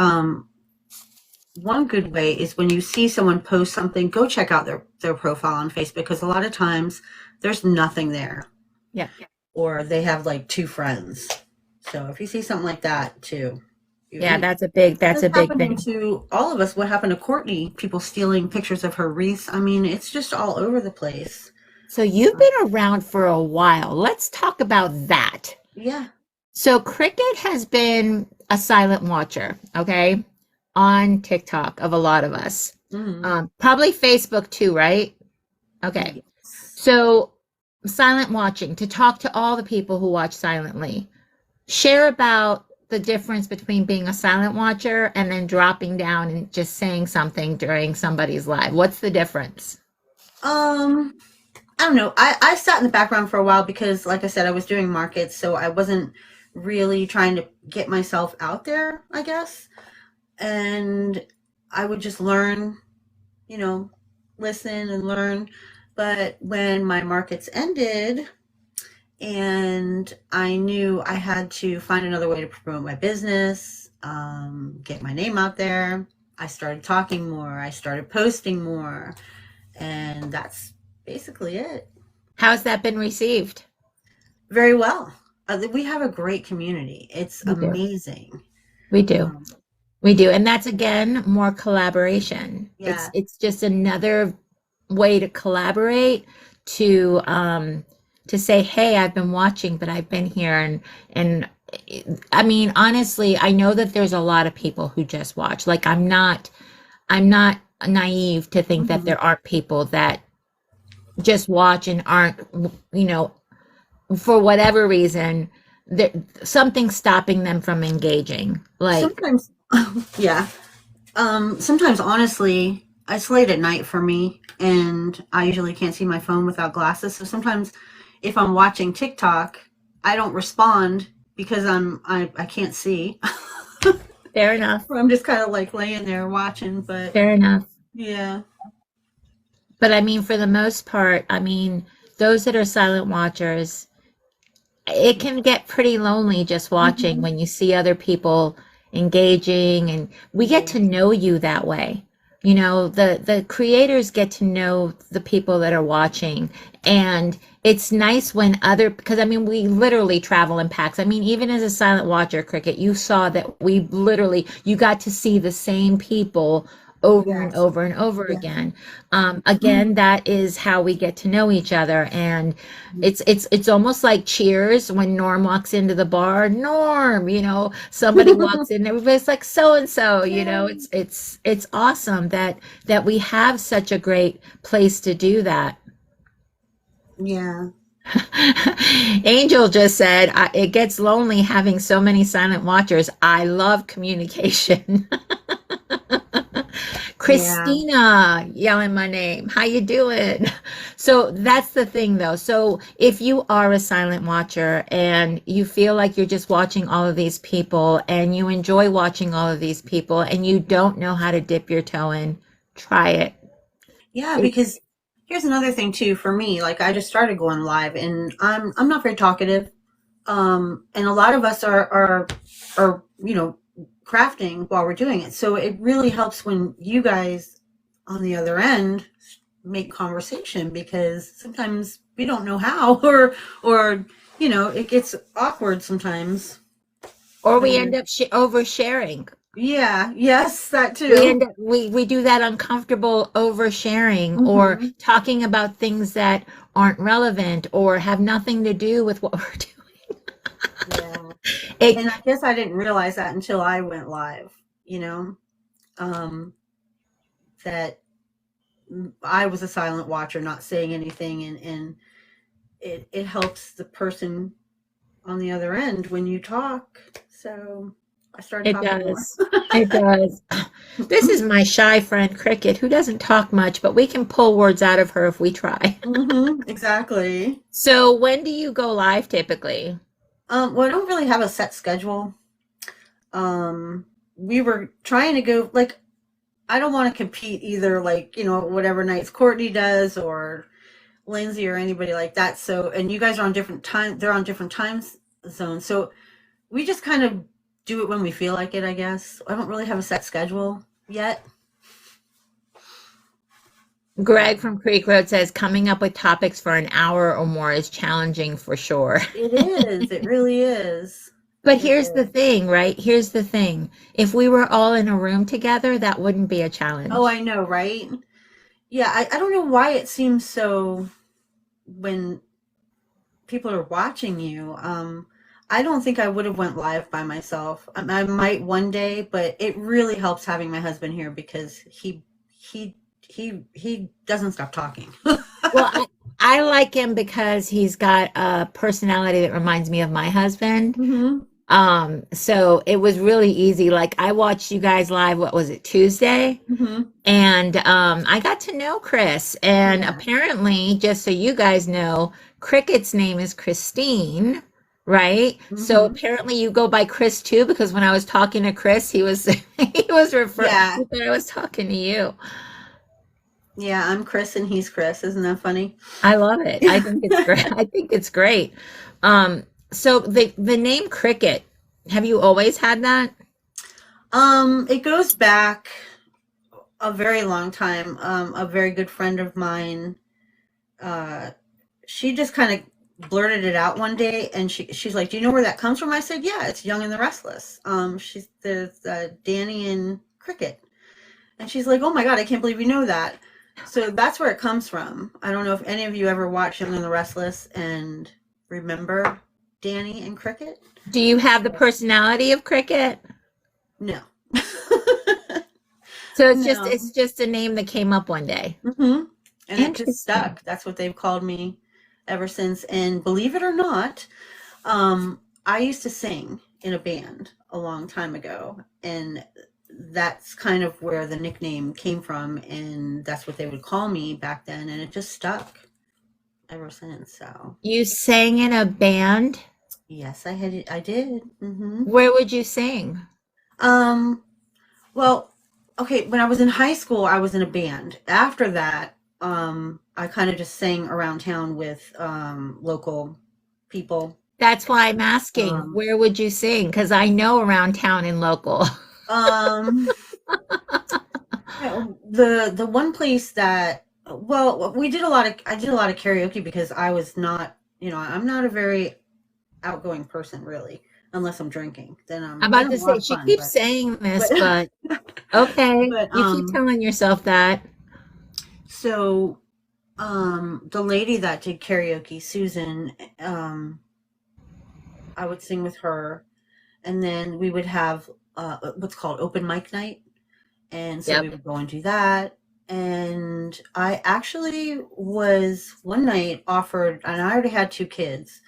one good way is when you see someone post something, go check out their profile on Facebook because a lot of times there's nothing there Yeah. or they have like two friends. So if you see something like that too, Yeah, and that's it's a big happening thing. to all of us. What happened to Courtney? People stealing pictures of her wreaths. I mean, it's just all over the place. So you've been around for a while. Let's talk about that. Yeah. So Cricket has been a silent watcher, okay, on TikTok of a lot of us. Hmm. Probably Facebook too, right? Okay. Yes. So silent watching, to talk to all the people who watch silently. Share about the difference between being a silent watcher and then dropping down and just saying something during somebody's live. What's the difference? Um, I don't know. I sat in the background for a while because, like I said, I was doing markets, so I wasn't really trying to get myself out there, I guess. And I would just learn, you know, listen and learn. But when my markets ended and I knew I had to find another way to promote my business, get my name out there, I started talking more, I started posting more, and that's basically it. How's that been received? Very well. We have a great community. It's We do. amazing. We do. Um, We do. And that's again more collaboration. yeah. It's just another way to collaborate to say, "Hey, I've been watching, but I've been here." And I mean, honestly, I know that there's a lot of people who just watch. Like I'm not naive to think that Mhm. there aren't people that just watch and aren't, you know, for whatever reason, there something stopping them from engaging. Like, Sometimes, yeah. Sometimes, honestly, it's late at night for me, and I usually can't see my phone without glasses. So sometimes, if I'm watching TikTok, I don't respond because I can't see. fair enough, Or I'm just kind of like laying there watching. But fair enough. yeah. But I mean, for the most part, I mean, those that are silent watchers, it can get pretty lonely just watching Hmm. when you see other people engaging and we get Yeah. to know you that way. You know, the creators get to know the people that are watching and it's nice when other because I mean we literally travel in packs. I mean even as a silent watcher Cricket, you saw that we literally you got to see the same people over and Yes. over and over Yeah. again. Mhm. Again, that is how we get to know each other and Mhm. it's almost like Cheers when Norm walks into the bar. Norm, you know, somebody walks in, everybody's like so and so. You know, Yeah. it's awesome that we have such a great place to do that. Yeah. Angel just said, it gets lonely having so many silent watchers. I love communication. Yeah. Christina yelling my name. How you doing? So that's the thing though. So if you are a silent watcher and you feel like you're just watching all of these people and you enjoy watching all of these people and you don't know how to dip your toe in, try it. Yeah. It, Because Here's another thing too for me. Like I just started going live, and I'm not very talkative. And a lot of us are crafting while we're doing it. So it really helps when you guys on the other end make conversation, because sometimes we don't know how, or it gets awkward sometimes. Or When we you're end up oversharing. Yeah, yes, that We too. end up we do that uncomfortable oversharing or Hmm. talking about things that aren't relevant or have nothing to do with what we're doing. Yeah. It And I guess I didn't realize that until I went live, you know, um, that I was a silent watcher, not saying anything, and it helps the person on the other end when you talk. So I started it talking more. does. It does. This is my shy friend Cricket, who doesn't talk much, but we can pull words out of her if we try. Exactly. So when do you go live typically? Well, I don't really have a set schedule. Um, we were trying to go like I don't want to compete either, like whatever nights Courtney does or Lindsay or anybody like that. So, and you guys are on different time. They're on different time zones. So we just kind of do it when we feel like it, I guess. I don't really have a set schedule yet. Greg from Creek Road says coming up with topics for an hour or more is challenging for sure. It is. It really is. But It here's the is. thing, right? Here's the thing. If we were all in a room together, that wouldn't be a Oh, challenge. I know, right? Yeah, I don't know why it seems so when people are watching you. I don't think I would have went live by myself. I might one day, but it really helps having my husband here because he doesn't stop talking. Well, I like him because he's got a personality that reminds me of my husband. Hmm. So it was really easy. Like I watched you guys live, what was it, Tuesday? Hmm. And I got to know Chris. And Yeah. apparently, just so you guys know, Cricket's name is Christine, right? So Hmm. apparently you go by Chris too, because when I was talking to Chris, he was he was Yeah. he thought I was talking to you. Yeah. I'm Chris and he's Chris. Isn't that funny? I love it. I think it's great. I think it's great. So the name Cricket, have you always had that? It goes back a very long time. A very good friend of mine, uh, she just kind of blurted it out one day, and she's like, "Do you know where that comes from?" I said, "Yeah, it's Young and the Restless." She's the Danny and Cricket, and she's like, "Oh my God, I can't believe you know that." So that's where it comes from. I don't know if any of you ever watched Young and the Restless and remember Danny and Cricket. Do you have the personality of Cricket? No. So No. it's just a name that came up one day. Hmm. And it just Interesting. stuck. That's what they've called me ever since. And believe it or not, I used to sing in a band a long time ago, and that's kind of where the nickname came from, and that's what they would call me back then, and it just stuck ever since. So You sang in a band. yes, I did. Hmm. Where would you sing? Um, well, okay, when I was in high school, I was in a band. After that, I kind of just sang around town with local people. That's why I'm asking. Um, Where would you sing? Because I know around town and local. um, the one place that well, I did a lot of karaoke because I was not, I'm not a very outgoing person really, unless I'm drinking. Then I'm then about I'm to a lot say of she fun, keeps saying this, but but okay. but You keep telling yourself that. so the lady that did karaoke, Susan, I would sing with her, and then we would have what's called open mic night, and so we Yep. would go and do that. And I actually was one night offered, and I already had two kids,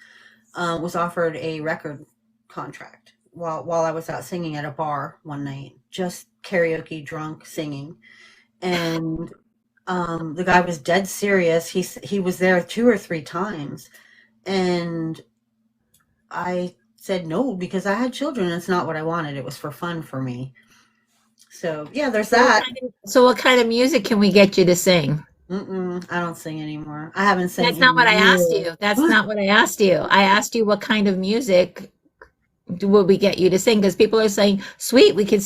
was offered a record contract while I was out singing at a bar one night, just karaoke, drunk, singing. And the guy was dead serious. He was there two or three times, and I said no because I had children. And it's not what I wanted. It was for fun for me. So yeah, there's So that. so what kind of music can we get you to sing? Mm-mm, I don't sing anymore. I haven't sang That's not what in I asked years. you. That's not what I asked you. I asked you what kind of music would we get you to sing? Because people are saying, "Sweet, we could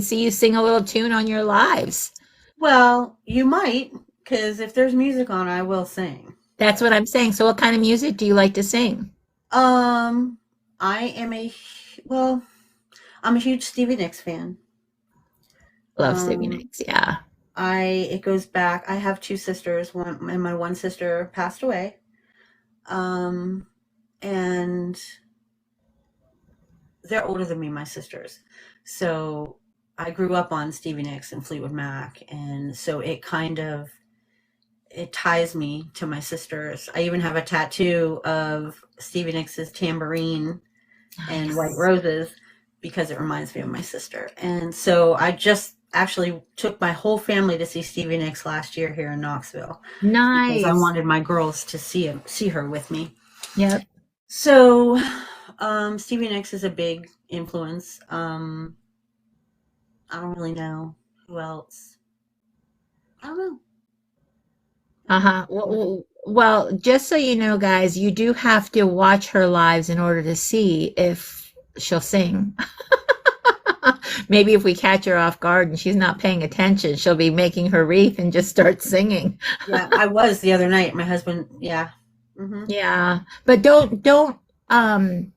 see you sing a little tune on your lives." Well, you might, because if there's music on, I will sing. That's what I'm saying. So, what kind of music do you like to sing? Um, I am well, I'm a huge Stevie Nicks fan. Love Stevie Um, Nicks. Yeah. it goes back. I have two sisters, and my one sister passed away. Um, and they're older than me, my sisters. So I grew up on Stevie Nicks and Fleetwood Mac, and so it ties me to my sisters. I even have a tattoo of Stevie Nicks' tambourine and white Nice. roses because it reminds me of my sister. And so I just actually took my whole family to see Stevie Nicks last year here in Knoxville because I Nice. wanted my girls to see her with me. Yep. So Stevie Nicks is a big influence. I don't really know who else. I don't Uh-huh. know. Well, just so you know, guys, you do have to watch her lives in order to see if she'll sing. Maybe if we catch her off guard and she's not paying attention, she'll be making her wreath and just start singing. Yeah, I was the other night. My husband, yeah. Hmm. Yeah. But don't um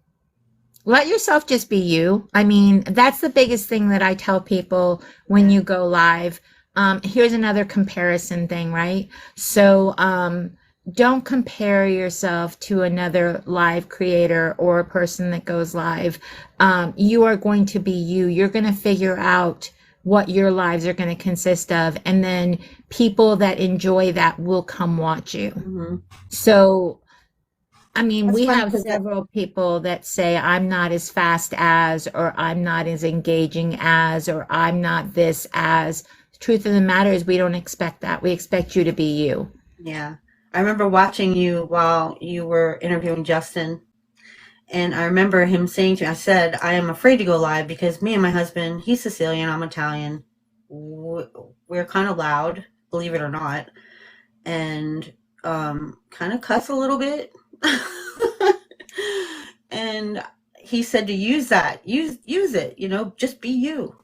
let yourself just be you. I mean, that's the biggest thing that I tell people when you go live. Here's another comparison thing, right? So, don't compare yourself to another live creator or a person that goes live. You are going to be you. You're going to figure out what your lives are going to consist of, and then people that enjoy that will come watch you. Hmm. So, I mean, That's we funny have because several people that say, I'm not as fast as, or I'm not as engaging as, or I'm not this as. The truth of the matter is, we don't expect that. We expect you to be you. yeah. I remember watching you while you were interviewing Justin, and I remember him saying to me, I said, I am afraid to go live because me and my husband, he's Sicilian, I'm Italian. We're kind of loud, believe it or not, and kind of cuss a little bit. And he said to use that, use it, just be you.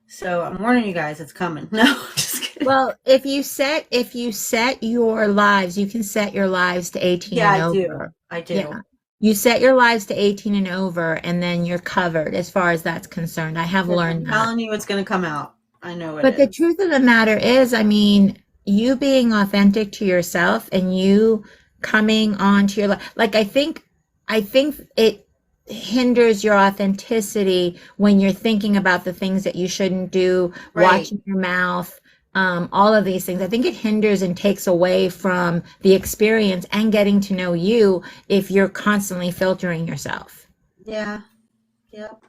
So I'm warning you guys, it's coming. No, just kidding. Well, if you set your lives, you can set your lives to 18 Yeah, and I do. over. I Yeah. do. You set your lives to 18 and over, and then you're covered as far as that's concerned. I have Because I'm learned that. telling you, it's going to come out. I know it But the is. truth of the matter is, I mean, you being authentic to yourself and you coming on to your life, like I think it hinders your authenticity when you're thinking about the things that you shouldn't do, Right. watching your mouth, all of these things. I think it hinders and takes away from the experience and getting to know you if you're constantly filtering yourself. Yeah. Yep.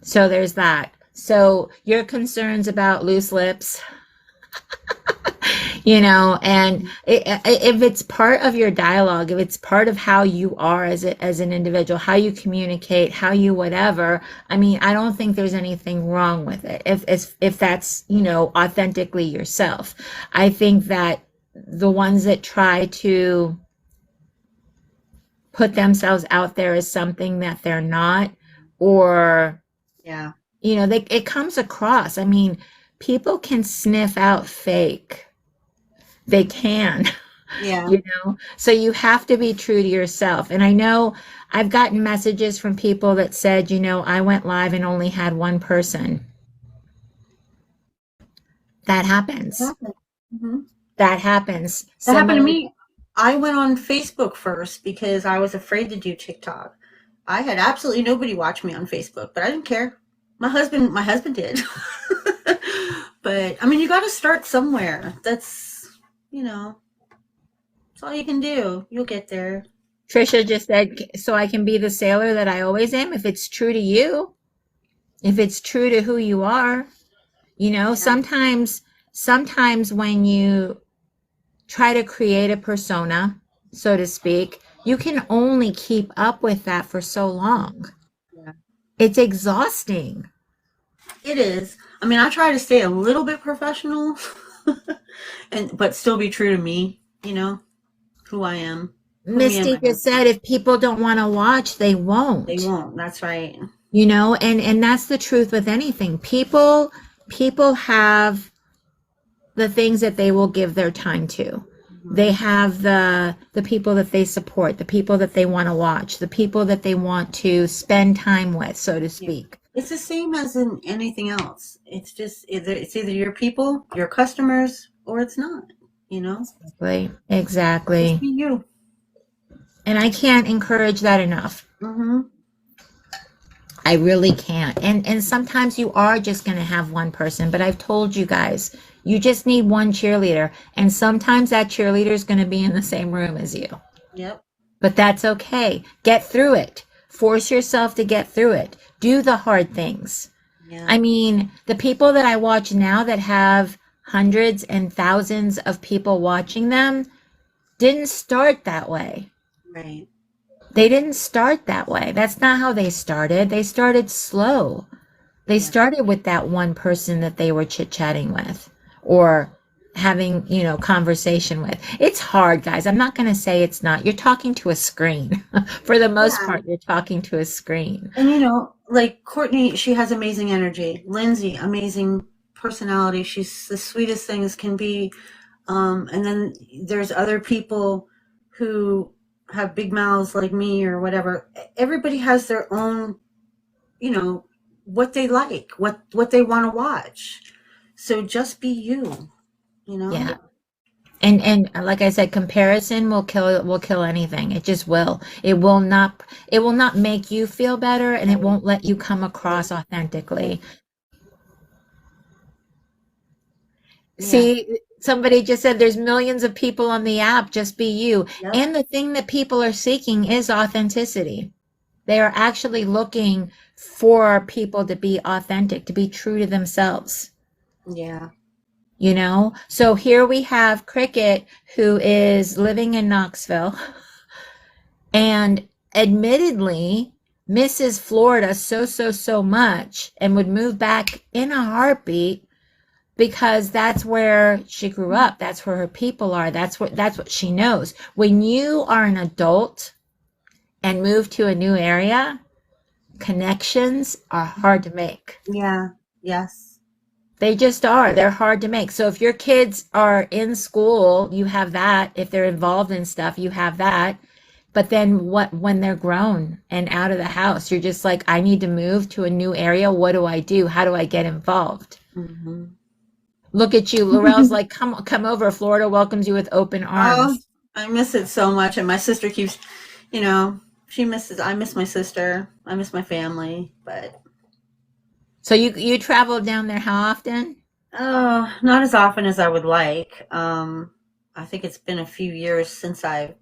So there's that. So your concerns about loose lips, and if it's part of your dialogue, if it's part of how you are as an individual, how you communicate, how you whatever, I mean, I don't think there's anything wrong with it if that's authentically yourself. I think that the ones that try to put themselves out there as something that they're not, or Yeah. it comes across. I mean, people can sniff out fake. They can. Yeah. So you have to be true to yourself. And I know I've gotten messages from people that said, I went live and only had one person. That It happens. happened. Hmm. That happens. That happened to Somebody, me. I went on Facebook first because I was afraid to do TikTok. I had absolutely nobody watch me on Facebook, but I didn't care. My husband did. But I mean, you got to start somewhere. You know, that's all you can do. You'll get there. Trisha just said, so I can be the sailor that I always am. If it's true to you, if it's true to who you are, Yeah. sometimes when you try to create a persona, so to speak, you can only keep up with that for so long. Yeah. It's exhausting. It is. I mean, I try to stay a little bit professional, but still be true to me, who I am, who me and my Misty just husband. said if people don't want to watch, they They won't. won't. That's right. And that's the truth with anything. People have the things that they will give their time to. They Mhm. have the people that they support, the people that they want to watch, the people that they want to spend time with, so to Yeah. speak. It's the same as in anything else. It's either your people, your customers, or it's not. You know, Exactly. just Exactly. be you. And I can't encourage that enough. Hmm. I really can't. And sometimes you are just going to have one person, but I've told you guys, you just need one cheerleader, and sometimes that cheerleader is going to be in the same room as you. Yep. But that's okay. Get through it. Force yourself to get through it. Do the hard things. Yeah. I mean, the people that I watch now that have hundreds and thousands of people watching them didn't start that way. Right. They didn't start that way. That's not how they started. They started slow. They Yeah. started with that one person that they were chit-chatting with or having, conversation with. It's hard, guys. I'm not going to say it's not. You're talking to a screen. For the most Yeah. part, you're talking to a screen. And like Courtney, she has amazing energy. Lindsay, amazing personality. She's the sweetest thing as can be. And then there's other people who have big mouths like me or whatever. Everybody has their own, you know, what they like, what they want to watch. So just be you, you know? Yeah. And like I said, comparison will kill anything. It just will. It will not make you feel better, and it Right. won't let you come across authentically. Yeah. See, somebody just said there's millions of people on the app, just be you. Yep. And the thing that people are seeking is authenticity. They are actually looking for people to be authentic, to be true to themselves. Yeah. So here we have Cricket, who is living in Knoxville and admittedly misses Florida so much and would move back in a heartbeat because that's where she grew up. That's where her people are. That's what she knows. When you are an adult and move to a new area, connections are hard to make. Yeah. Yes. They just are. They're hard to make. So if your kids are in school, you have that. If they're involved in stuff, you have that. But then what when they're grown and out of the house, you're just like, I need to move to a new area. What do I do? How do I get involved? Hmm. Look at you. Laurel's like, come over. Florida welcomes you with open Oh, arms. I miss it so much. And my sister keeps, you know, I miss my sister. I miss my family, but So you travel down there how often? oh, not as often as I would like. I think it's been a few years since I've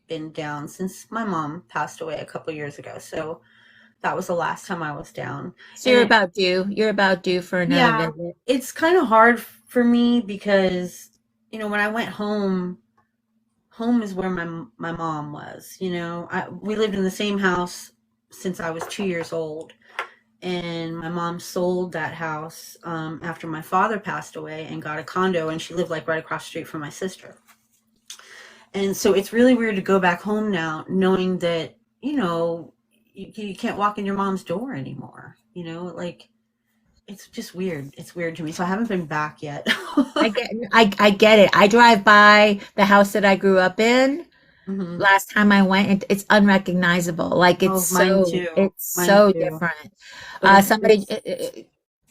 been down since my mom passed away a couple years ago. So that was the last time I was down. So And you're about due. You're about due for another yeah, visit. it's kind of hard for me because, when I went home, home is where my mom was. We lived in the same house since I was 2 years old. And my mom sold that house after my father passed away and got a condo, and she lived like right across the street from my sister. And so it's really weird to go back home now knowing that, you can't walk in your mom's door anymore. Like it's just weird. It's weird to me. So I haven't been back yet. I get it. I drive by the house that I grew up in. Hmm. Last time I went, it's unrecognizable. Like it's Oh, mine so too. it's Mine so too. different. But it's Somebody,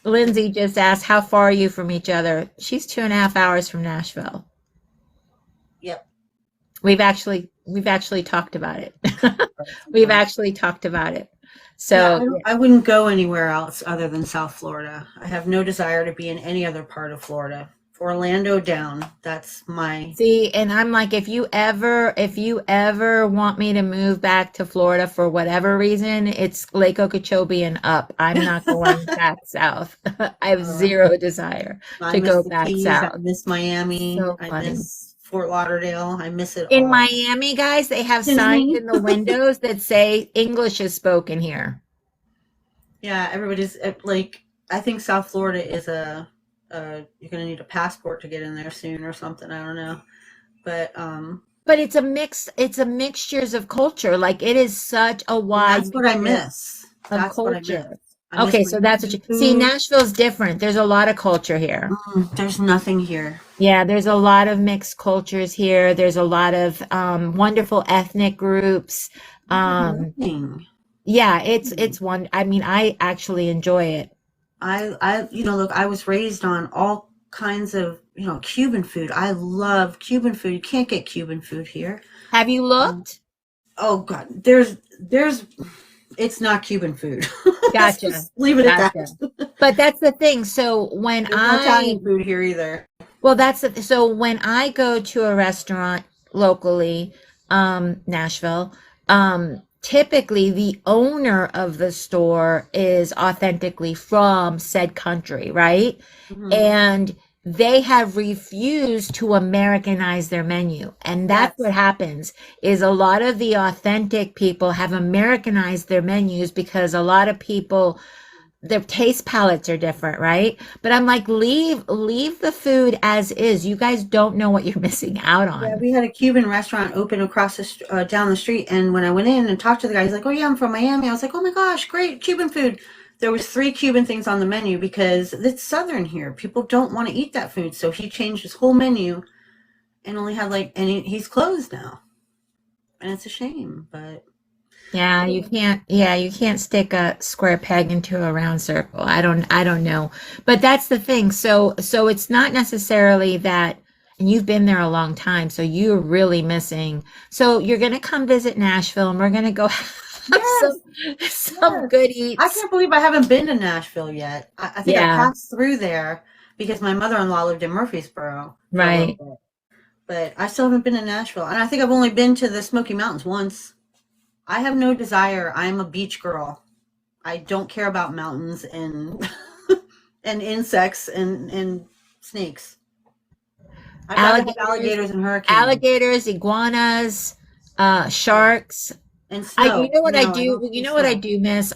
Lindsay just asked, "How far are you from each other?" She's 2.5 hours from Nashville. yep. We've actually talked about it. We've Sometimes. actually talked about it. Yeah, So I wouldn't go anywhere else other than South Florida. I have no desire to be in any other part of Florida. Orlando down. That's my. see, and I'm like, if you ever want me to move back to Florida for whatever reason, it's Lake Okeechobee and up. I'm not going back south. I have uh, zero desire I to miss go the back Keys. I south. miss Miami. So I funny. miss Fort Lauderdale. I miss it In all. Miami, guys, they have signs Disney. in the windows that say English is spoken here. Yeah, everybody's like. I think South Florida is a you're going to need a passport to get in there soon or something. I don't know. But But it's a mixtures of culture. Like it is such a and wide that's what I mixture miss. of That's what I miss. culture. I miss Okay, my so that's what you Cuban see. food. Nashville's different. There's a lot of culture here. There's nothing here. Yeah, there's a lot of mixed cultures here. There's a lot of wonderful ethnic groups. I have Um, nothing. yeah, it's one. I mean, I actually enjoy it. Look, I was raised on all kinds of, Cuban food. I love Cuban food. You can't get Cuban food here. Have you Um, looked? oh God, it's not Cuban food. Let's Gotcha. just leave it at Gotcha. that. But that's the thing. So There's no Italian food here either. well, so when I go to a restaurant locally, Nashville, typically the owner of the store is authentically from said country, right? Hmm. And they have refused to Americanize their menu. And that's what Yes. happens is a lot of the authentic people have Americanized their menus because a lot of people their taste palettes are different, right? But I'm like, leave the food as is. You guys don't know what you're missing out Yeah, on. we had a Cuban restaurant open across down the street, and when I went in and talked to the guy, he's like, "Oh yeah, I'm from Miami." I was like, "Oh my gosh, great Cuban food." There was three Cuban things on the menu because it's Southern here. People don't want to eat that food, so he changed his whole menu and only had he's closed now, and it's a shame. But Yeah, you can't stick a square peg into a round circle. I don't know. But that's the thing. So it's not necessarily that and you've been there a long time, so you're really missing. So you're gonna come visit Nashville and we're gonna go have yes, some yes, good I eats. can't believe I haven't been to Nashville yet. I think I Yeah, passed through there because my mother-in-law lived in Murfreesboro for a little right. bit. But I still haven't been to Nashville. And I think I've only been to the Smoky Mountains once. I have no desire. I'm a beach girl. I don't care about mountains and and insects and snakes. I'd rather have Alligators, alligators and hurricanes iguanas, sharks. and I you snow. know what I No, I do? don't You see know what I snow. do miss?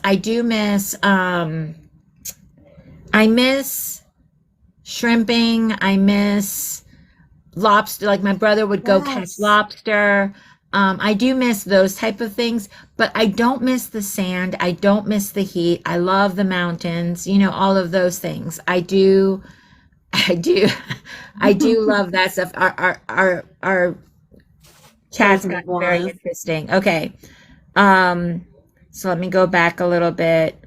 I miss shrimping. I miss lobster. Like my brother would go catch Yes. lobster. I do miss those type of things, but I don't miss the sand. I don't miss the heat. I love the mountains, all of those things. I do, I do love that stuff. Our chat's Frozen gotten very iguanas. interesting. Okay. Um, so let me go back a little bit.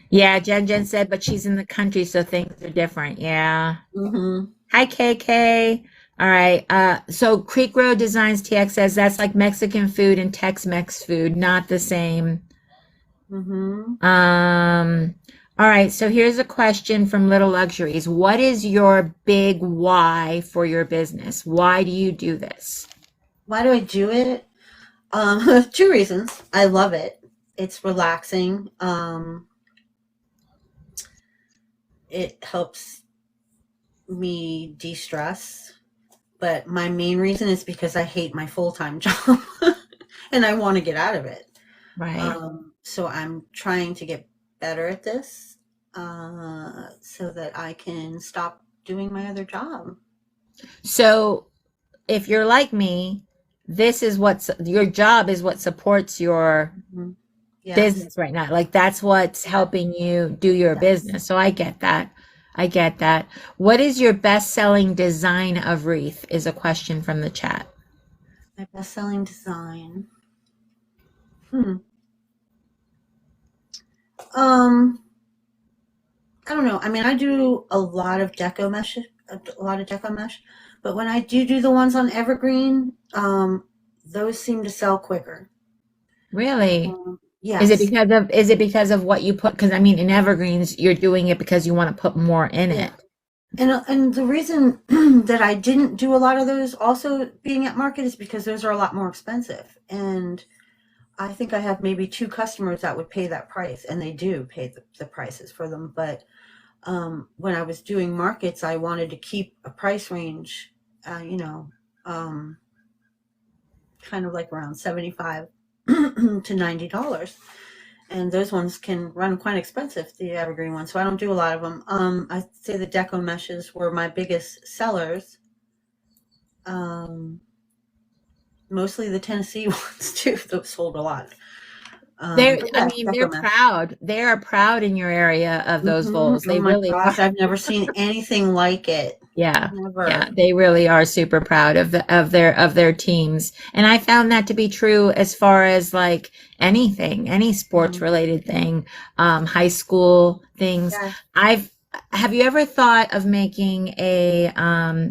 Yeah, Jen said, but she's in the country, so things are different. Yeah. Mm-hmm. Hi, KK. All right. So Creek Road Designs TX says that's like Mexican food and Tex-Mex food, not the same. Mm-hmm. Um, all right. So here's a question from Little Luxuries. What is your big why for your business? Why do you do this? Why do I do it? Two reasons. I love it. It's relaxing. It helps me de-stress. But my main reason is because I hate my full-time job and I want to get out of it. Right. So I'm trying to get better at this so that I can stop doing my other job. So if you're like me, this is your job is what supports your Mhm. Yes, business right now. Like that's what's yes, helping you do your yes. business. So I get that. I get that. What is your best-selling design of wreath? Is a question from the chat. My best-selling design. Hmm. Um, I don't know. I mean, I do a lot of deco mesh, but when I do the ones on evergreen, those seem to sell quicker. Really? Yes. Is it because of what you put? Because I mean, in evergreens, you're doing it because you want to put more in Yeah. it. And the reason that I didn't do a lot of those also being at market is because those are a lot more expensive. And I think I have maybe two customers that would pay that price, and they do pay the prices for them. But when I was doing markets, I wanted to keep a price range, um, kind of like around 75 to $90. and those ones can run quite expensive, the evergreen ones. So I don't do a lot of them. I'd say the deco meshes were my biggest sellers. Um, Mostly the Tennessee ones too. Those sold a lot. They're, But I yeah, mean, they're deco mesh. proud. They are proud in your area of those voles. Oh They my really are. gosh, I've never seen anything like it. Yeah. Yeah, Never. they really are super proud of their teams. And I found that to be true as far as like anything, any sports Mhm. related thing, high school things. Yeah, I've Have you ever thought of making a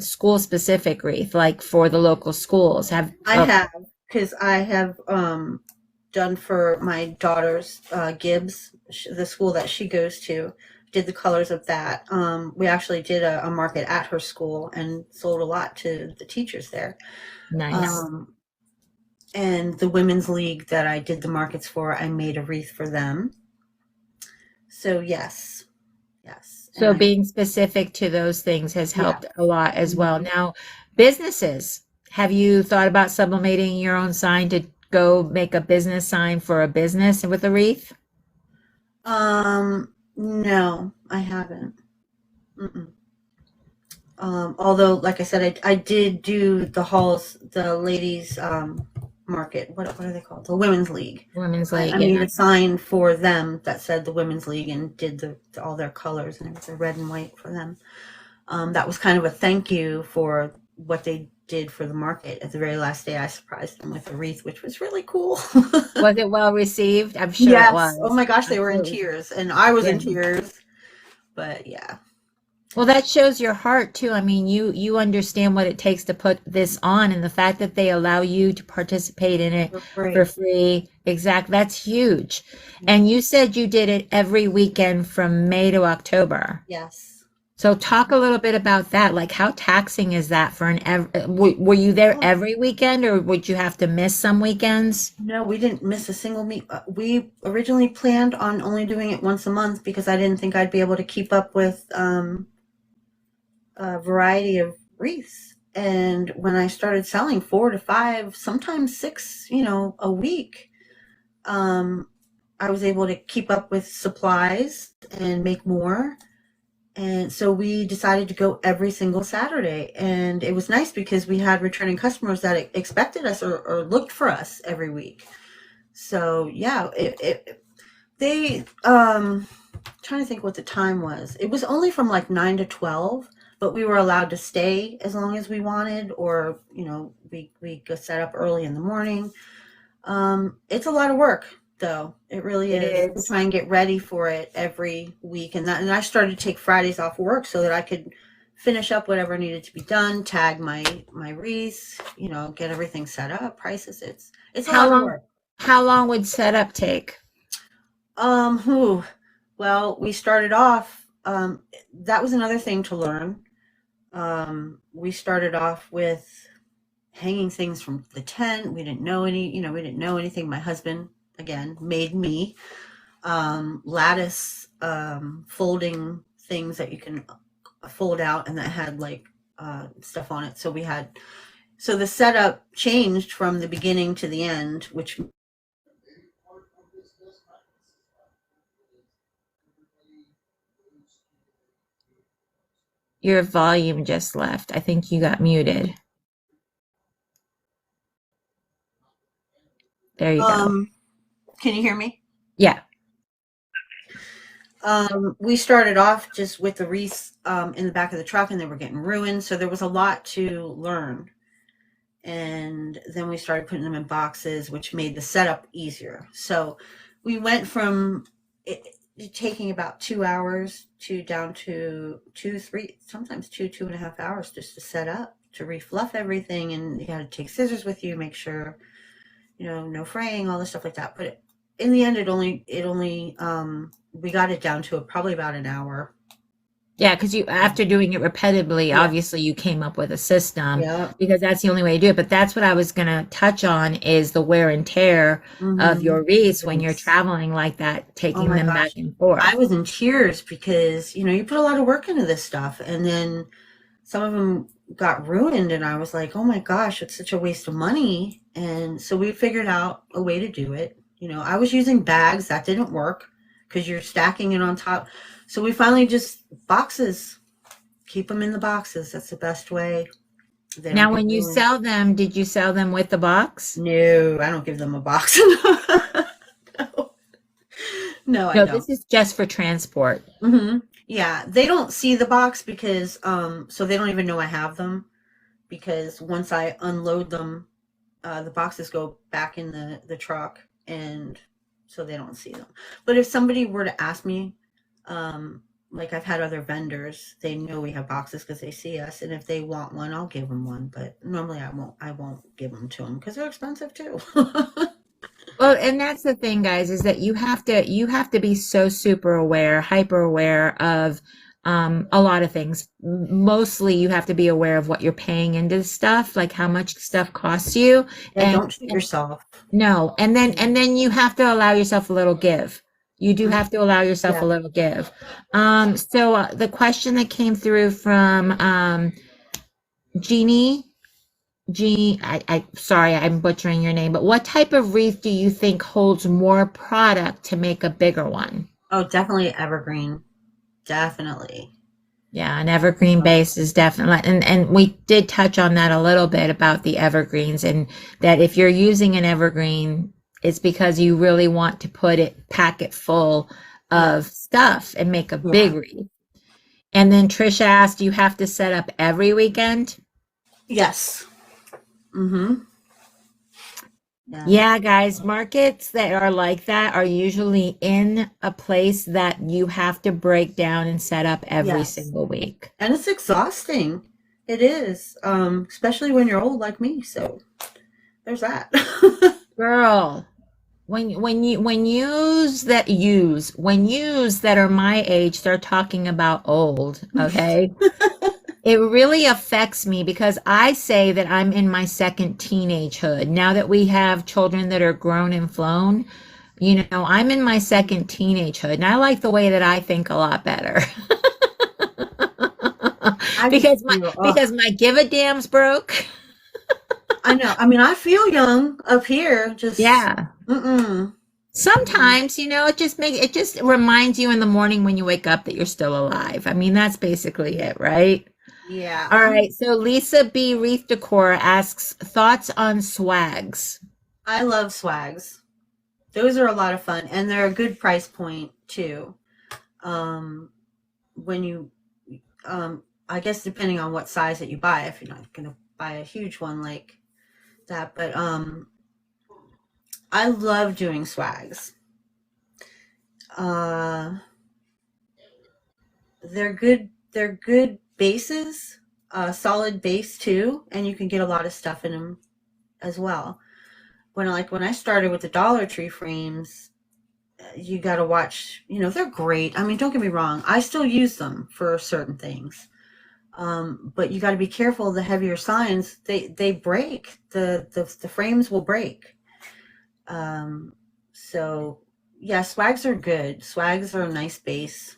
school specific wreath like for the local schools? Have I have, because I have done for my daughter's Gibbs, the school that she goes to, did the colors of that. We actually did a market at her school and sold a lot to the teachers there. nice. Um, and the women's league that I did the markets for, I made a wreath for them. So yes, yes, and So I being specific to those things has yeah. helped a lot as well. Mhm. Now, businesses, have you thought about sublimating your own sign to go make a business sign for a business with a wreath? No, I haven't. Mm-mm. Although, like I said, I did do the halls, the ladies market. What are they called? The Women's League. Women's I League, made yeah. a sign for them that said the Women's League and did all their colors, and it was a red and white for them. That was kind of a thank you for what they did for the market. At the very last day, I surprised them with a wreath, which was really cool. Was it well received? I'm sure it Yes. Oh was. my gosh, they were in Absolutely. tears, and I was in Yeah. tears. But yeah, Well, that shows your heart too. I mean, you understand what it takes to put this on, and the fact that they allow you to participate in it for for free. free. Exact. That's huge. And you said you did it every weekend from May to October. Yes. So talk a little bit about that. Like, how taxing is that for were you there Oh, every weekend, or would you have to miss some weekends? no, we didn't miss a single meet. We originally planned on only doing it once a month because I didn't think I'd be able to keep up with a variety of wreaths. And when I started selling 4 to 5, sometimes 6, a week, um, I was able to keep up with supplies and make more. And so we decided to go every single Saturday. And it was nice because we had returning customers that expected us or looked for us every week. So yeah, they trying to think what the time was. It was only from like 9 to 12, but we were allowed to stay as long as we wanted, or we go set up early in the morning. It's a lot of work, though. It really It is, to is. try and get ready for it every week. And I started to take Fridays off work so that I could finish up whatever needed to be done, tag my wreaths, get everything set up, prices. It's a How lot of long work. how long would setup take? Whew. Well, we started off. That was another thing to learn. We started off with hanging things from the tent. We didn't know we didn't know anything. My husband, again, made me lattice folding things that you can fold out and that had like stuff on it. So the setup changed from the beginning to the end, which Your volume just left. I think you got muted. There you go. um, can you hear me? Yeah. We started off just with the wreaths in the back of the truck, and they were getting ruined. So there was a lot to learn. And then we started putting them in boxes, which made the setup easier. So we went from it taking about 2 hours to down to 2, 3, sometimes 2.5 hours just to set up, to refluff everything. And you got to take scissors with you, make sure, no fraying, all this stuff like that. But in the end, we got it down to probably about an hour. Yeah, because you, after doing it repeatedly, Yeah. obviously you came up with a system Yeah. because that's the only way to do it. But that's what I was going to touch on is the wear and tear of Mm-hmm. your wreaths when you're Yes. traveling like that, Oh taking my them back gosh. and I forth. was in tears because, you put a lot of work into this stuff, and then some of them got ruined, and I was like, "Oh my gosh, it's such a waste of money." And so we figured out a way to do it. I was using bags. That didn't work because you're stacking it on top. So we finally just boxes. Keep them in the boxes. That's the best way. They don't Now, get when you ruined. sell them, did you sell them with the box? No, I don't give them a box. No, no, I No, don't. this is just for transport. Yeah, they don't see the box because so they don't even know I have them because once I unload them, the boxes go back in the truck, and so they don't see them. But if somebody were to ask me, like I've had other vendors, they know we have boxes because they see us, and if they want one, I'll give them one. But normally I won't give them to them because they're expensive too. Well, and that's the thing, guys, is that you have to be so super aware, hyper aware of a lot of things. Mostly, you have to be aware of what you're paying into stuff, like how much stuff costs you, Yeah, and, don't cheat and yourself. no, and then you have to allow yourself a little give. You do Mhm. have to allow yourself a Yeah. little give. So the question that came through from Jeannie. Sorry, I'm butchering your name, but what type of wreath do you think holds more product to make a bigger one? Oh, definitely evergreen. Definitely. Yeah, an evergreen Um, base is definitely, and we did touch on that a little bit about the evergreens, and that if you're using an evergreen, it's because you really want to pack it full of yes. stuff and make a big Yeah. wreath. And then Trisha asked, you have to set up every weekend? Yes. Mm-hmm. Yeah. Yeah, guys, markets that are like that are usually in a place that you have to break down and set up every Yes. single week. And it's exhausting. It is. Especially when you're old like me. So there's that. Girl, when yous that are my age start talking about old, okay? It really affects me because I say that I'm in my second teenagehood. Now that we have children that are grown and flown, I'm in my second teenagehood, and I like the way that I think a lot better. I do because my too. Oh, because my give a damn's broke. I know. I mean, I feel young up here. Just, Yeah. mm-mm. Mm. Sometimes, it just reminds you in the morning when you wake up that you're still alive. I mean, that's basically it, right? Yeah. All right. So Lisa B. Wreath Decor asks thoughts on swags. I love swags. Those are a lot of fun, and they're a good price point too. Um, when you, I guess depending on what size that you buy, if you're not going to buy a huge one like that, but I love doing swags. Uh, they're good. They're good bases, solid base too, and you can get a lot of stuff in them as well. When I started with the Dollar Tree frames, you got to watch. They're great. I mean, don't get me wrong. I still use them for certain things. But you got to be careful. The heavier signs, they break. The frames will break. Um, so yeah, swags are good. Swags are a nice base.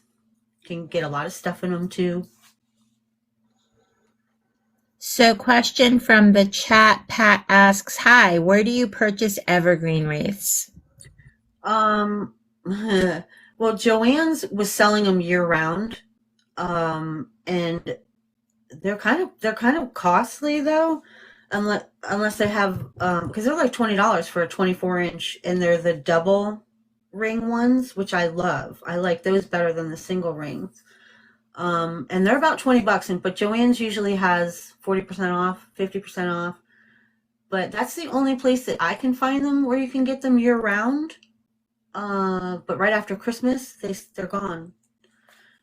Can get a lot of stuff in them too. So, question from the chat, Pat asks, "Hi, where do you purchase evergreen wreaths?" Um, well, Joann's was selling them year round. And they're kind of costly though, unless they have because they're like $20 for a 24-inch, and they're the double ring ones, which I love. I like those better than the single rings. And they're about $20, but Joann's usually has 40% off, 50% off. But that's the only place that I can find them where you can get them year round. But right after Christmas, they're gone.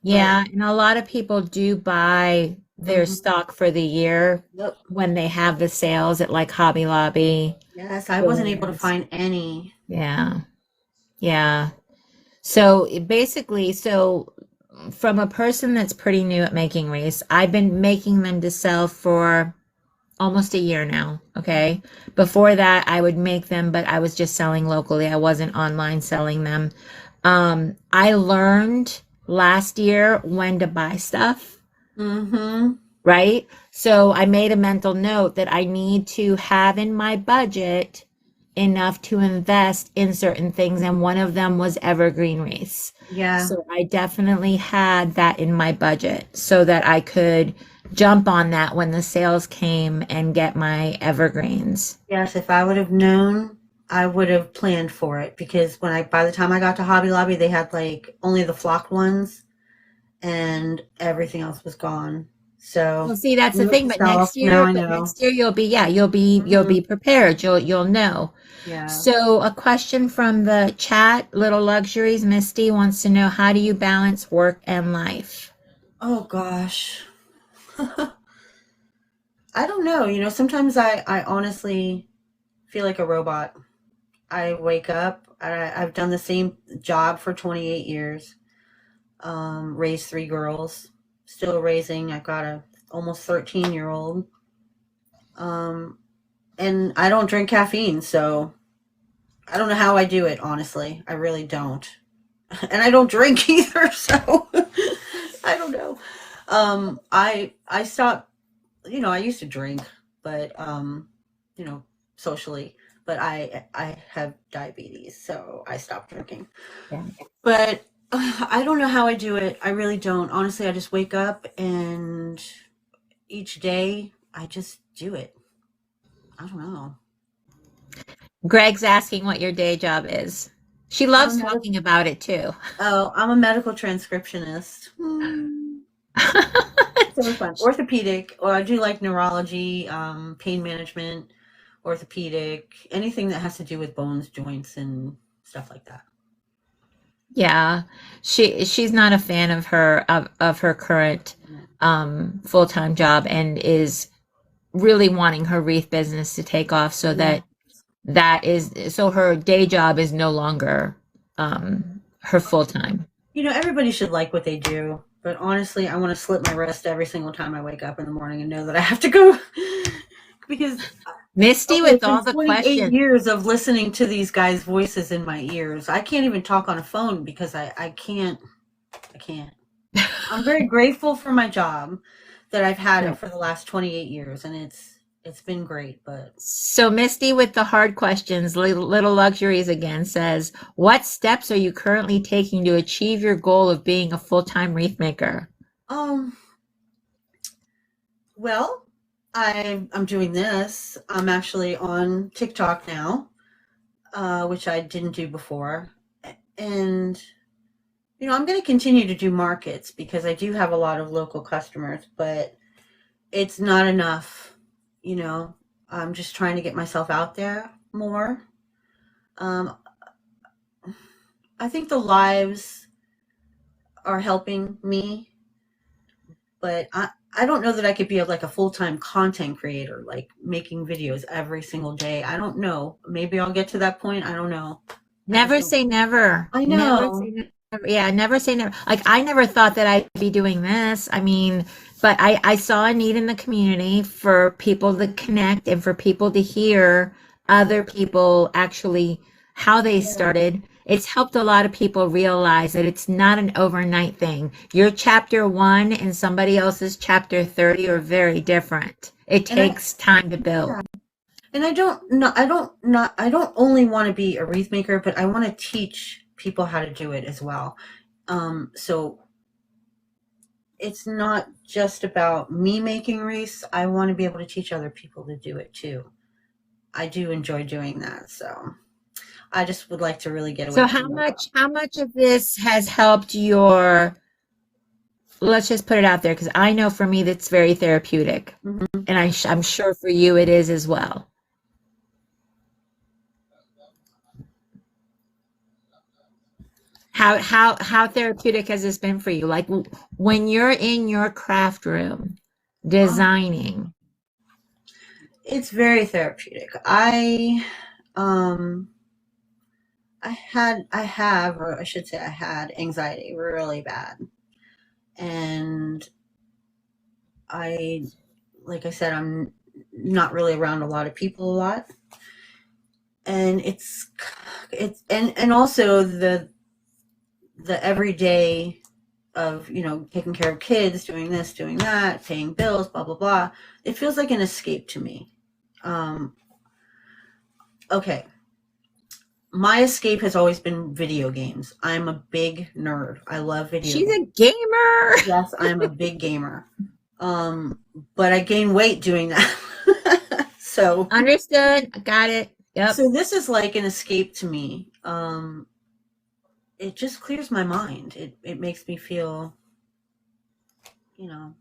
But Yeah, and a lot of people do buy their mhm, stock for the year yep. when they have the sales at like Hobby Lobby, Yes, I wasn't able to Joann's. find any. Yeah, yeah. So basically, from a person that's pretty new at making wreaths, I've been making them to sell for almost a year now. Okay. Before that, I would make them, but I was just selling locally. I wasn't online selling them. I learned last year when to buy stuff, Mm-hmm. right? So I made a mental note that I need to have in my budget enough to invest in certain things, and one of them was evergreen wreaths. Yeah. So I definitely had that in my budget so that I could jump on that when the sales came and get my evergreens. Yes, if I would have known, I would have planned for it because by the time I got to Hobby Lobby, they had like only the flocked ones and everything else was gone. So, Well, see, that's the note thing. to self, now I know. Next year you'll be, yeah, you'll Hmm. be prepared. You'll know. Yeah. So a question from the chat, Little Luxuries, Misty wants to know, how do you balance work and life? Oh gosh. I don't know. Sometimes I honestly feel like a robot. I wake up, I've done the same job for 28 years, raised three girls, still raising. I've got a almost 13-year-old. Um, and I don't drink caffeine, so I don't know how I do it, honestly. I really don't. And I don't drink either, so I don't know. I stopped, I used to drink, but you know, socially, but I have diabetes, so I stopped drinking. Yeah. But I don't know how I do it. I really don't. Honestly, I just wake up and each day I just do it. I don't know. Greg's asking what your day job is. She I'm a loves medical, talking about it too. I'm a medical transcriptionist. So fun. Orthopedic, or I do like neurology, pain management, orthopedic, anything that has to do with bones, joints, and stuff like that. Yeah. She's not a fan of her current full-time job, and is really wanting her wreath business to take off so Yeah. so her day job is no longer her full-time. Everybody should like what they do, but honestly, I want to slip my wrist every single time I wake up in the morning and know that I have to go because Misty okay, with it's been all the 28 questions. years of listening to these guys' voices in my ears. I can't even talk on a phone because I can't. I can't. I'm very grateful for my job that I've had it for the last 28 years, and it's been great. But So Misty with the hard questions, Little Luxuries again says, what steps are you currently taking to achieve your goal of being a full-time wreath maker? um, well, I'm doing this. I'm actually on TikTok now, which I didn't do before, and I'm going to continue to do markets because I do have a lot of local customers, but it's not enough. You know, I'm just trying to get myself out there more. Um, I think the lives are helping me, but I don't know that I could be like a full-time content creator, like making videos every single day. I don't know. Maybe I'll get to that point. I don't know. I just Never don't. say never. I Never know. say never. Yeah, never say never. Like, I never thought that I'd be doing this. I mean, but I saw a need in the community for people to connect and for people to hear other people actually how they Yeah. started. It's helped a lot of people realize that it's not an overnight thing. Your chapter one and somebody else's chapter 30 are very different. It And takes time to yeah. build. And I don't only want to be a wreath maker, but I want to teach people how to do it as well. So it's not just about me making wreaths. I want to be able to teach other people to do it too. I do enjoy doing that. So I just would like to really get So away from my job. how much of this has helped your, let's just put it out there, because I know for me that's very therapeutic, Hmm. and I'm sure for you it is as well. How therapeutic has this been for you? Like, when you're in your craft room Oh, designing. it's very therapeutic. Um, I have, or I should say I had anxiety really bad. And I, like I said, I'm not really around a lot of people a lot. And and also the everyday of, taking care of kids, doing this, doing that, paying bills, blah, blah, blah. It feels like an escape to me. Um, okay. my escape has always been video games. I'm a big nerd. I love video She's games. a gamer. Yes, I'm a big gamer. Um, but I gain weight doing that. So, Understood. Got it. Yep. so this is like an escape to me. It just clears my mind. It makes me feel, you know,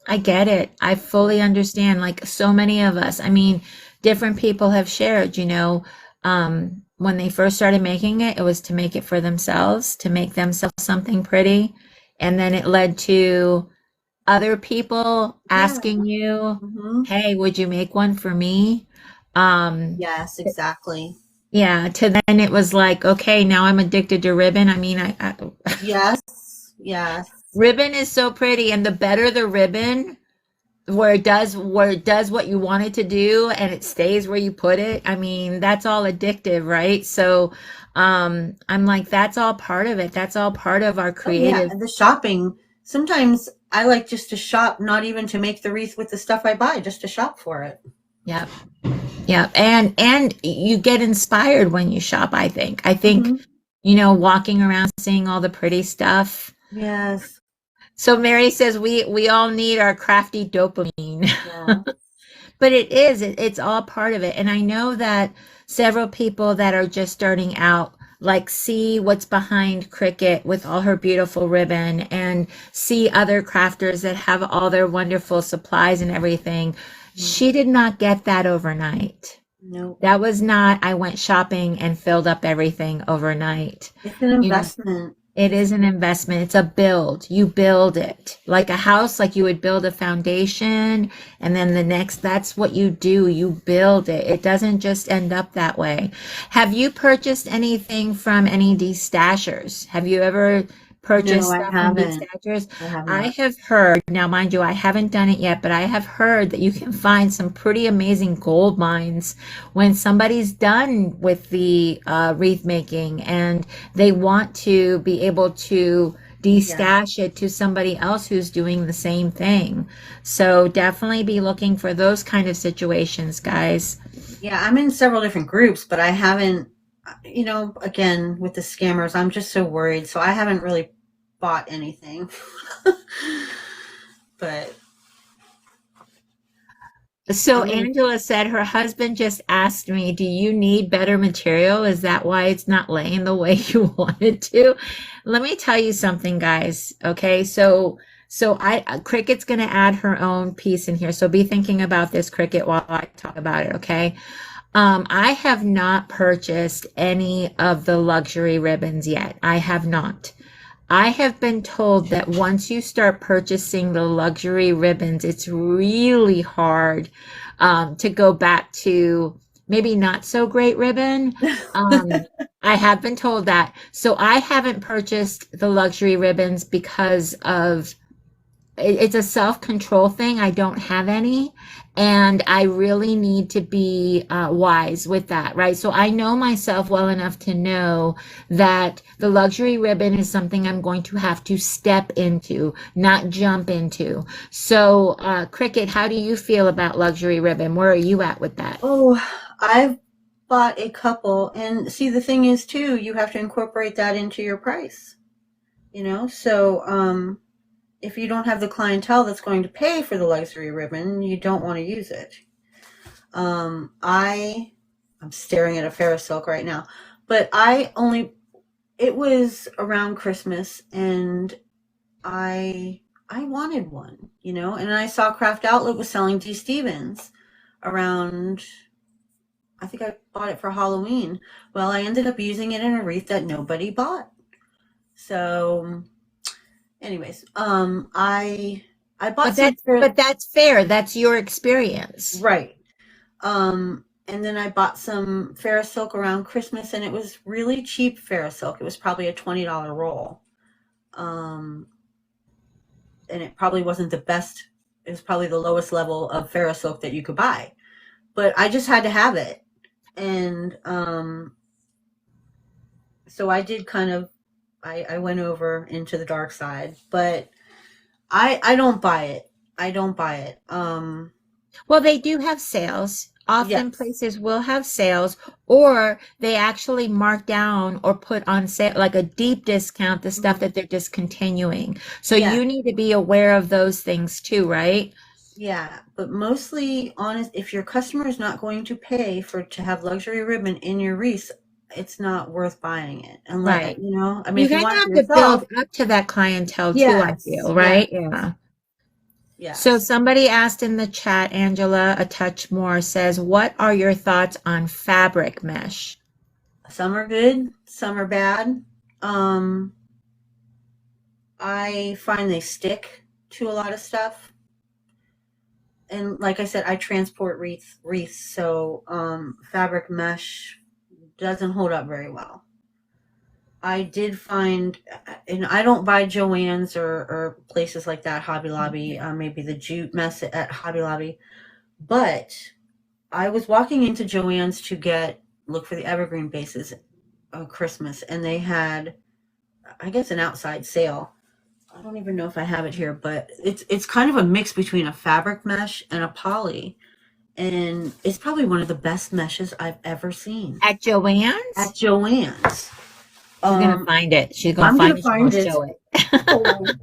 I get it. I fully understand. Like so many of us, I mean, different people have shared, when they first started making it, it was to make it for themselves, to make themselves something pretty. And then it led to other people yeah. asking you, Hmm. hey, would you make one for me? Um, Yes, exactly. yeah, to then it was like, okay, now I'm addicted to ribbon. I mean, Yes, yes. ribbon is so pretty, and the better the ribbon, where it does what you want it to do and it stays where you put it. I mean, that's all addictive, right? So, I'm like, that's all part of it. That's all part of our Oh yeah, creative. and the shopping. Sometimes I like just to shop, not even to make the wreath with the stuff I buy, just to shop for it. Yep. Yeah, and you get inspired when you shop, I think. I think, Hmm. walking around seeing all the pretty stuff. Yes. So Mary says we all need our crafty dopamine. Yeah. But it's all part of it. And I know that several people that are just starting out like see what's behind Cricket with all her beautiful ribbon and see other crafters that have all their wonderful supplies and everything. Mhm. She did not get that overnight. Nope. That was not, I went shopping and filled up everything overnight. It's an You know, investment. it It's is an investment. It's a build. You build it like a house, like you would build a foundation. And then that's what you do. You build it. It doesn't just end up that way. Have you purchased anything from any destashers? Have you ever no, purchased I stuff from haven't. destashers? I have I not. have heard, now mind you, I haven't done it yet, but I have heard that you can find some pretty amazing gold mines when somebody's done with the wreath making and they want to be able to Yeah. destash it to somebody else who's doing the same thing. So definitely be looking for those kind of situations, guys. Yeah, I'm in several different groups, but I haven't, again, with the scammers, I'm just so worried. So I haven't really bought anything. But So I'm gonna, Angela said her husband just asked me, do you need better material? Is that why it's not laying the way you wanted to? Let me tell you something, guys. Okay, so Cricket's going to add her own piece in here. So be thinking about this, Cricket, while I talk about it. Okay. I have not purchased any of the luxury ribbons yet. I have not. I have been told that once you start purchasing the luxury ribbons, it's really hard to go back to maybe not so great ribbon. Um, I have been told that. So I haven't purchased the luxury ribbons because of it's a self-control thing. I don't have any, and I really need to be wise with that, right? So I know myself well enough to know that the luxury ribbon is something I'm going to have to step into, not jump into. So, Cricket, how do you feel about luxury ribbon? Where are you at with that? oh, I've bought a couple. And see, the thing is, too, you have to incorporate that into your price, So, if you don't have the clientele that's going to pay for the luxury ribbon, you don't want to use it. I'm staring at a Ferris silk right now, but it was around Christmas and I wanted one, and I saw Craft Outlet was selling D. Stevens around, I think I bought it for Halloween. Well, I ended up using it in a wreath that nobody bought. So anyways, I bought But some that's but that's fair. That's your experience. right. And then I bought some Ferris silk around Christmas, and it was really cheap Ferris silk. It was probably a $20 roll. Um, and it probably wasn't the best. It was probably the lowest level of Ferris silk that you could buy. But I just had to have it. And so I did kind of, I went over into the dark side, but I don't buy it. I don't buy it. Well, they do have sales. often Yes. places will have sales, or they actually mark down or put on sale like a deep discount the stuff Mhm. that they're discontinuing. So Yeah. you need to be aware of those things too, right? Yeah, but mostly honest, if your customer is not going to pay for to have luxury ribbon in your wreath, it's not worth buying it. Unless, Right. I mean, You if you kind of want it for have to build yourself, up to that clientele too, I yes, feel, yes, right? Yeah. So yes. somebody asked in the chat, Angela, a touch more says, what are your thoughts on fabric mesh? Some are good, some are bad. Um, I find they stick to a lot of stuff. And like I said, I transport wreaths, so fabric mesh doesn't hold up very well. I did find, and I don't buy Joann's or places like that, Hobby Lobby, maybe the jute mess at Hobby Lobby, but I was walking into Joann's to look for the evergreen bases on Christmas, and they had, I guess, an outside sale. I don't even know if I have it here, but it's kind of a mix between a fabric mesh and a poly, and it's probably one of the best meshes I've ever seen At at Joann's? Joann's. She's gonna Um, find it. She's gonna I'm find gonna it. She's gonna find it. show it. Hold on.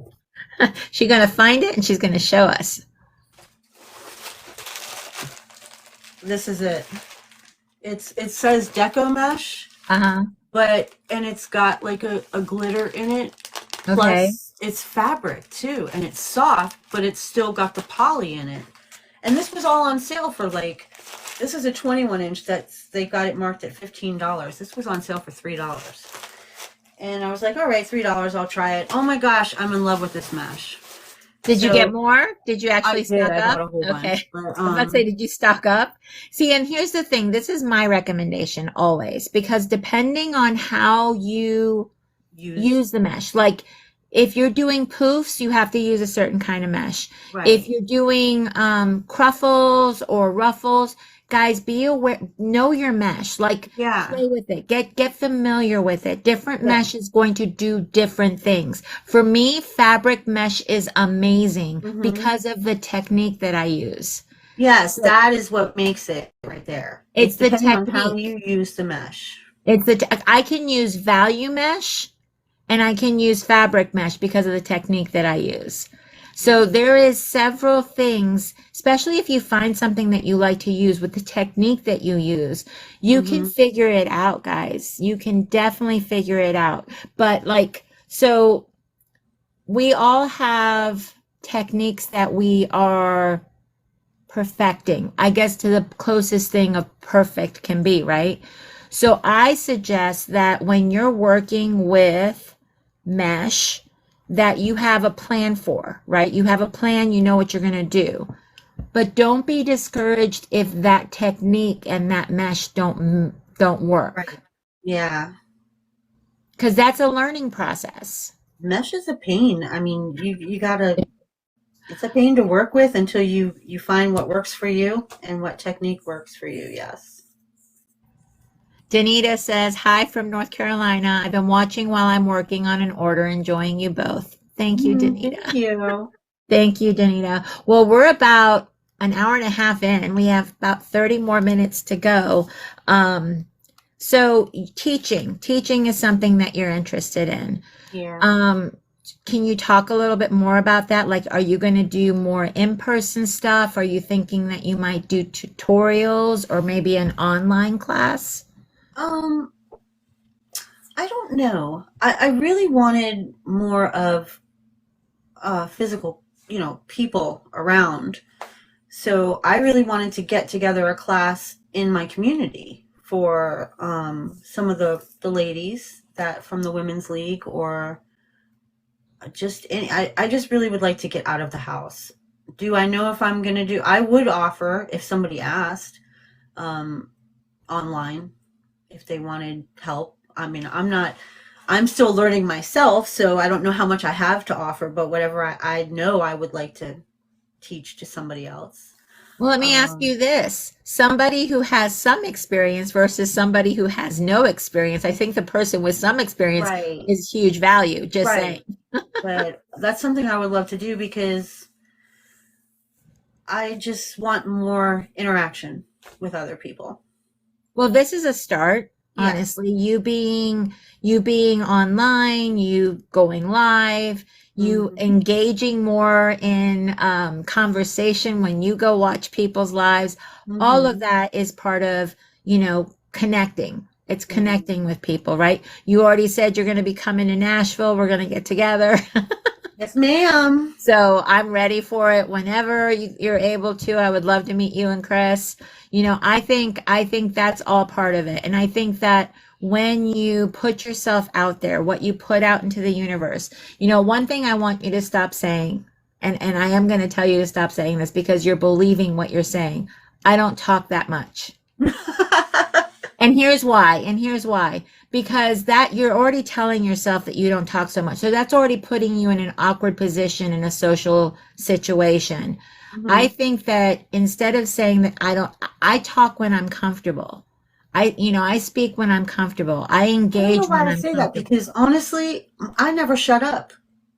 She's gonna find it and she's gonna show us. This is it. It says deco mesh, Uh-huh. and it's got like a glitter in it. Okay. Plus it's fabric too, and it's soft, but it's still got the poly in it. And this was all on sale for this is a 21-inch they got it marked at $15. This was on sale for $3. And I was like, all right, $3, I'll try it. Oh my gosh, I'm in love with this mesh. Did you So get more? Did you I actually did. stock I bought up? a whole Okay. bunch. But I was about to say, did you stock up? See, and here's the thing. This is my recommendation always, because depending on how you use the mesh, like if you're doing poofs, you have to use a certain kind of mesh. If right. you're doing cruffles or ruffles, guys, be aware, know your mesh. Like Yeah. play with it. Get familiar with it. Different Yeah. mesh is going to do different things. For me, fabric mesh is amazing Mm-hmm. because of the technique that I use. Yes, So that is what makes it right there. it's It's the depending on how technique. you use the mesh. I can use value mesh and I can use fabric mesh because of the technique that I use. So there is several things, especially if you find something that you like to use with the technique that you use, you can Mm-hmm. figure it out, guys. You can definitely figure it out. But like, so we all have techniques that we are perfecting, I guess, to the closest thing of perfect can be, right? So I suggest that when you're working with mesh, that you have a plan for, right? You have a plan, you know what you're going to do. But don't be discouraged if that technique and that mesh don't Right. work, Yeah. because that's a learning process. Mesh is a pain. I mean, you gotta. It's a pain to work with until you find what works for you and what technique works for you. Yes. Danita says, hi from North Carolina. I've been watching while I'm working on an order, enjoying you both. Thank you, Thank Danita. you. Thank you, Danita. Well, we're about an hour and a half in. We have about 30 more minutes to go. So teaching is something that you're interested in. Yeah. Um, can you talk a little bit more about that? Like, are you going to do more in-person stuff? Are you thinking that you might do tutorials or maybe an online class? Um, I don't know. I really wanted more of physical, people around. So I really wanted to get together a class in my community for some of the ladies that from the women's league, or just any. I just really would like to get out of the house. Do I know if I'm going to do? I would offer if somebody asked um, online if they wanted help. I mean, I'm still learning myself, so I don't know how much I have to offer, but whatever I know, I would like to teach to somebody else. Well, let me ask Um, you this. Somebody who has some experience versus somebody who has no experience. I think the person with some experience right, is huge value, just saying. right. But that's something I would love to do because I just want more interaction. with other people. Well, this is a start, Yeah. honestly. You being online, you going live, you Hmm. engaging more in conversation when you go watch people's lives. All of Hmm. that is part of, connecting. It's Yeah. connecting with people, right? You already said you're going to be coming to Nashville. We're going to get together. Yes, ma'am. So I'm ready for it whenever you're able to. I would love to meet you and Chris. I think that's all part of it. And I think that when you put yourself out there, what you put out into the universe, one thing I want you to stop saying, and I am going to tell you to stop saying this because you're believing what you're saying. I don't talk that much. And here's why. And here's why. Because that you're already telling yourself that you don't talk so much. So that's already putting you in an awkward position in a social situation. I Hmm. think that instead of saying that I talk when I'm comfortable. I speak when I'm comfortable. I I don't know engage why when I I'm say that comfortable. because honestly, I never shut up.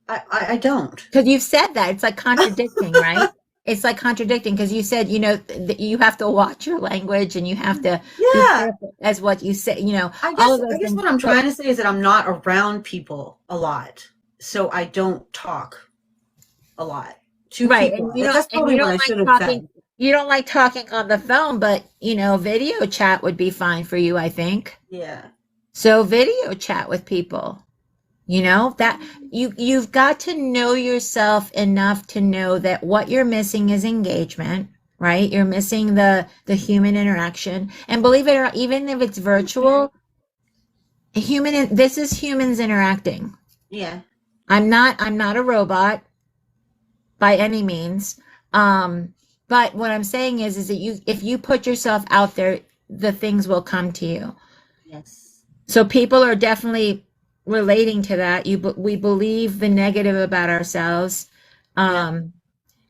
I don't. Because you've said that. It's like contradicting, right? It's like contradicting because you said, you have to watch your language and you have to be Yeah. careful as what you say, I all guess of I those guess things. what I'm But trying to say is that I'm not around people a lot. So I don't talk a lot to right, people. and you don't That's and probably you what don't I like should have talking said. you don't like talking on the phone, but video chat would be fine for you, I think. Yeah. So video chat with people. That you've got to know yourself enough to know that what you're missing is engagement, right? You're missing the human interaction. And believe it or not, even if it's Thanks, Mary. virtual, this is humans interacting. Yeah. I'm not a robot by any means. Um, but what I'm saying is that if you put yourself out there, the things will come to you. Yes. So people are definitely relating to that. We believe the negative about ourselves. Yeah. Um,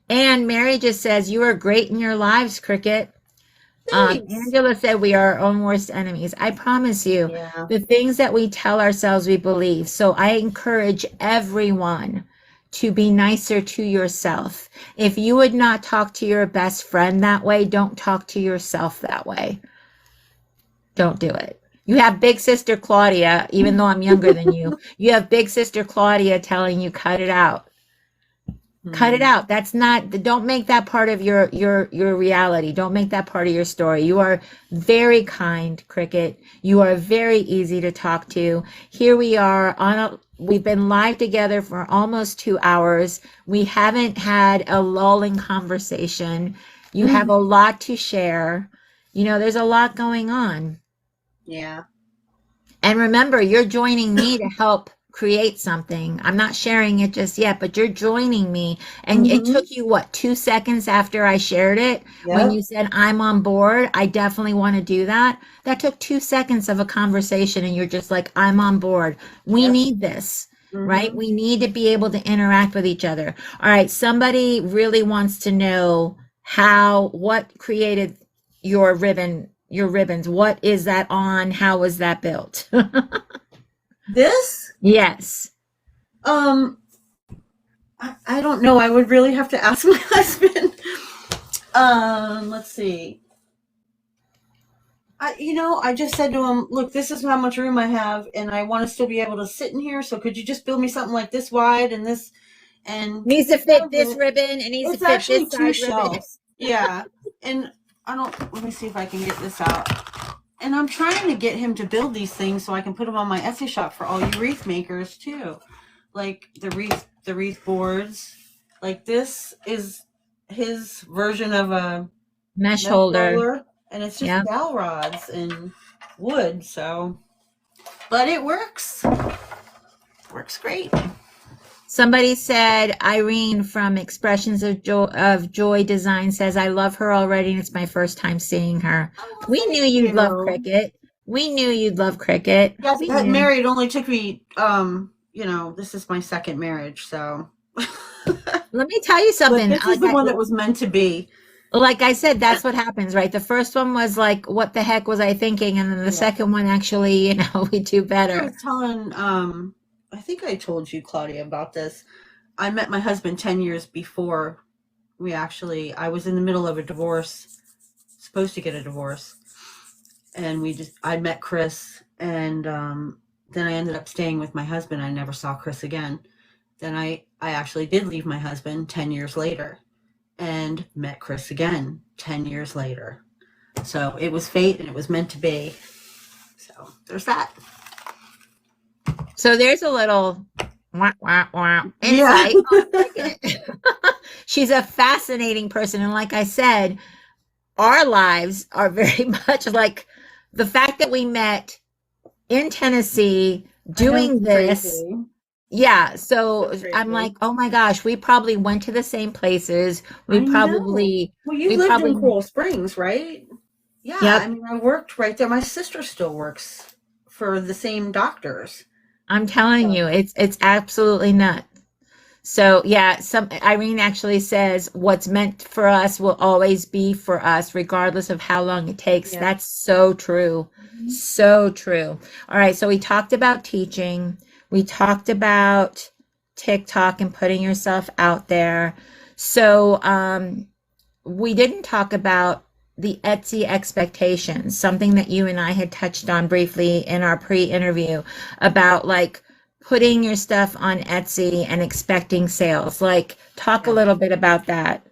and Mary just says, you are great in your lives, Cricket. Thanks. Angela said we are our own worst enemies. I promise you, Yeah. the things that we tell ourselves we believe. So I encourage everyone to be nicer to yourself. If you would not talk to your best friend that way, don't talk to yourself that way. Don't do it. You have big sister Claudia, even though I'm younger than you. You have big sister Claudia telling you cut it out. Cut it Hmm. out. That's not, don't make that part of your reality. Don't make that part of your story. You are very kind, Cricket. You are very easy to talk to. Here we are we've been live together for almost 2 hours. We haven't had a lulling conversation. You have a lot to share. There's a lot going on. Yeah. And remember, you're joining me to help create something. I'm not sharing it just yet, but you're joining me. And it Hmm. took you, what, 2 seconds after I shared it when you Yep. said, I'm on board. I definitely want to do that. That took 2 seconds of a conversation, and you're just like, I'm on board. We Yep. need this, right? Hmm. We need to be able to interact with each other. All right. Somebody really wants to know what created your ribbons. What is that on? How was that built? This, Yes. um, I don't know. I would really have to ask my husband. Let's see. I just said to him, look, this is how much room I have, and I want to still be able to sit in here. So could you just build me something like this wide and this, and Needs to he fit does this it. ribbon. It needs to It's fit actually this two size ribbon. shelves. Yeah. And I don't, let me see if I can get this out. And I'm trying to get him to build these things so I can put them on my Etsy shop for all you wreath makers too. Like the wreath boards. Like this is his version of a Mesh mesh holder. roller, and it's just Yeah. dowel rods and wood. So, but it works. Works great. Somebody said Irene from Expressions of Joy Design says I love her already and it's my first time seeing her. Oh, We knew thank you'd love you. cricket. We knew you'd love cricket. Yes, We knew. Mary, it only took me, this is my second marriage, so. Let me tell you But something. this is the one that was meant to be. Like I said, that's what happens, right? The first one was like, what the heck was I thinking? And then the Yeah. second one actually, we do I better. was telling, I think I told you, Claudia, about this. I met my husband 10 years before I was in the middle of a divorce supposed to get a divorce, and I met Chris, and then I ended up staying with my husband. I never saw Chris again. Then I actually did leave my husband 10 years later and met Chris again 10 years later. So it was fate and it was meant to be. So there's that. So there's a little wah, wah, wah, Yeah. insight on Cricket. She's a fascinating person. And like I said, our lives are very much like the fact that we met in Tennessee doing this. Crazy. Yeah. So So I'm crazy. like, oh my gosh, we probably went to the same places. I We know. probably, Well, you we lived in probably, Coral Springs, right? Yeah, I yep. mean, I worked right there. My sister still works for the same doctors. I'm telling So, you, it's absolutely nuts. So yeah, some Irene actually says what's meant for us will always be for us, regardless of how long it takes. yeah. That's so true. Mhm. So true. All right, so we talked about teaching. We talked about TikTok and putting yourself out there. So we didn't talk about the Etsy expectations, something that you and I had touched on briefly in our pre-interview about like putting your stuff on Etsy and expecting sales. Like, talk a Yeah. little bit about that.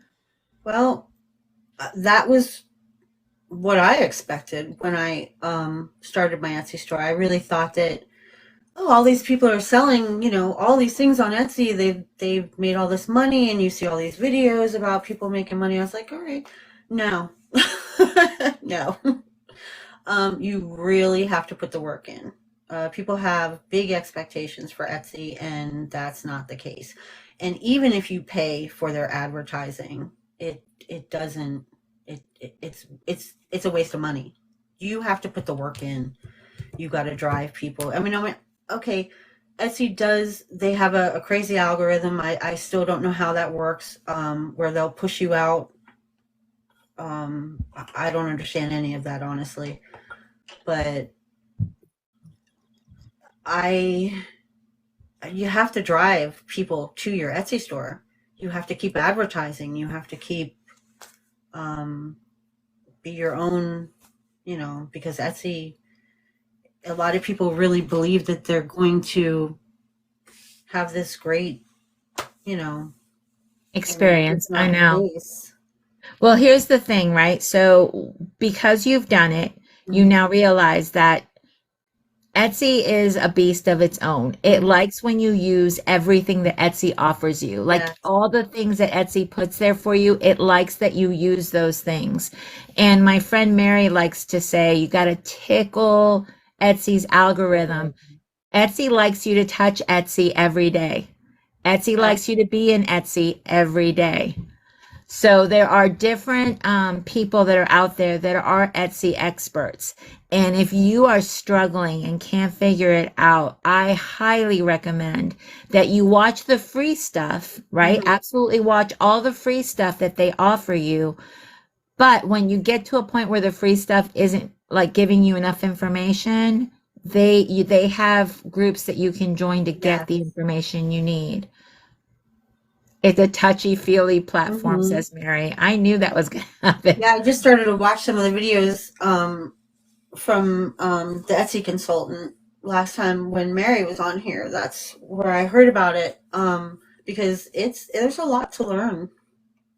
Well, that was what I expected when I started my Etsy store. I really thought that, oh, all these people are selling, all these things on Etsy. They've made all this money, and you see all these videos about people making money. I was like, all right, no, no. You really have to put the work in. People have big expectations for Etsy, and that's not the case. And even if you pay for their advertising, it doesn't. It's a waste of money. You have to put the work in. You got to drive people. I mean, okay, Etsy does. They have a crazy algorithm. I still don't know how that works. Where they'll push you out. I don't understand any of that, honestly. But I you have to drive people to your Etsy store. You have to keep advertising. You have to keep um, be your own, because Etsy. A lot of people really believe that they're going to have this great, and it's Experience. just I not the know. case. Well, here's the thing, right? So, because you've done it, you Mhm. now realize that Etsy is a beast of its own. It Mhm. likes when you use everything that Etsy offers you. Like Yes. all the things that Etsy puts there for you, it likes that you use those things. And my friend Mary likes to say, you got to tickle Etsy's algorithm. Etsy likes you to touch Etsy every day. Etsy Yeah. likes you to be in Etsy every day. So there are different people that are out there that are Etsy experts. And if you are struggling and can't figure it out, I highly recommend that you watch the free stuff, right? Mhm. Absolutely watch all the free stuff that they offer you. But when you get to a point where the free stuff isn't like giving you enough information, they have groups that you can join to get the Yes. information you need. It's a touchy-feely platform, Mhm. says Mary. I knew that was going to happen. Yeah, I just started to watch some of the videos from the Etsy consultant last time when Mary was on here. That's where I heard about it. Because there's a lot to learn.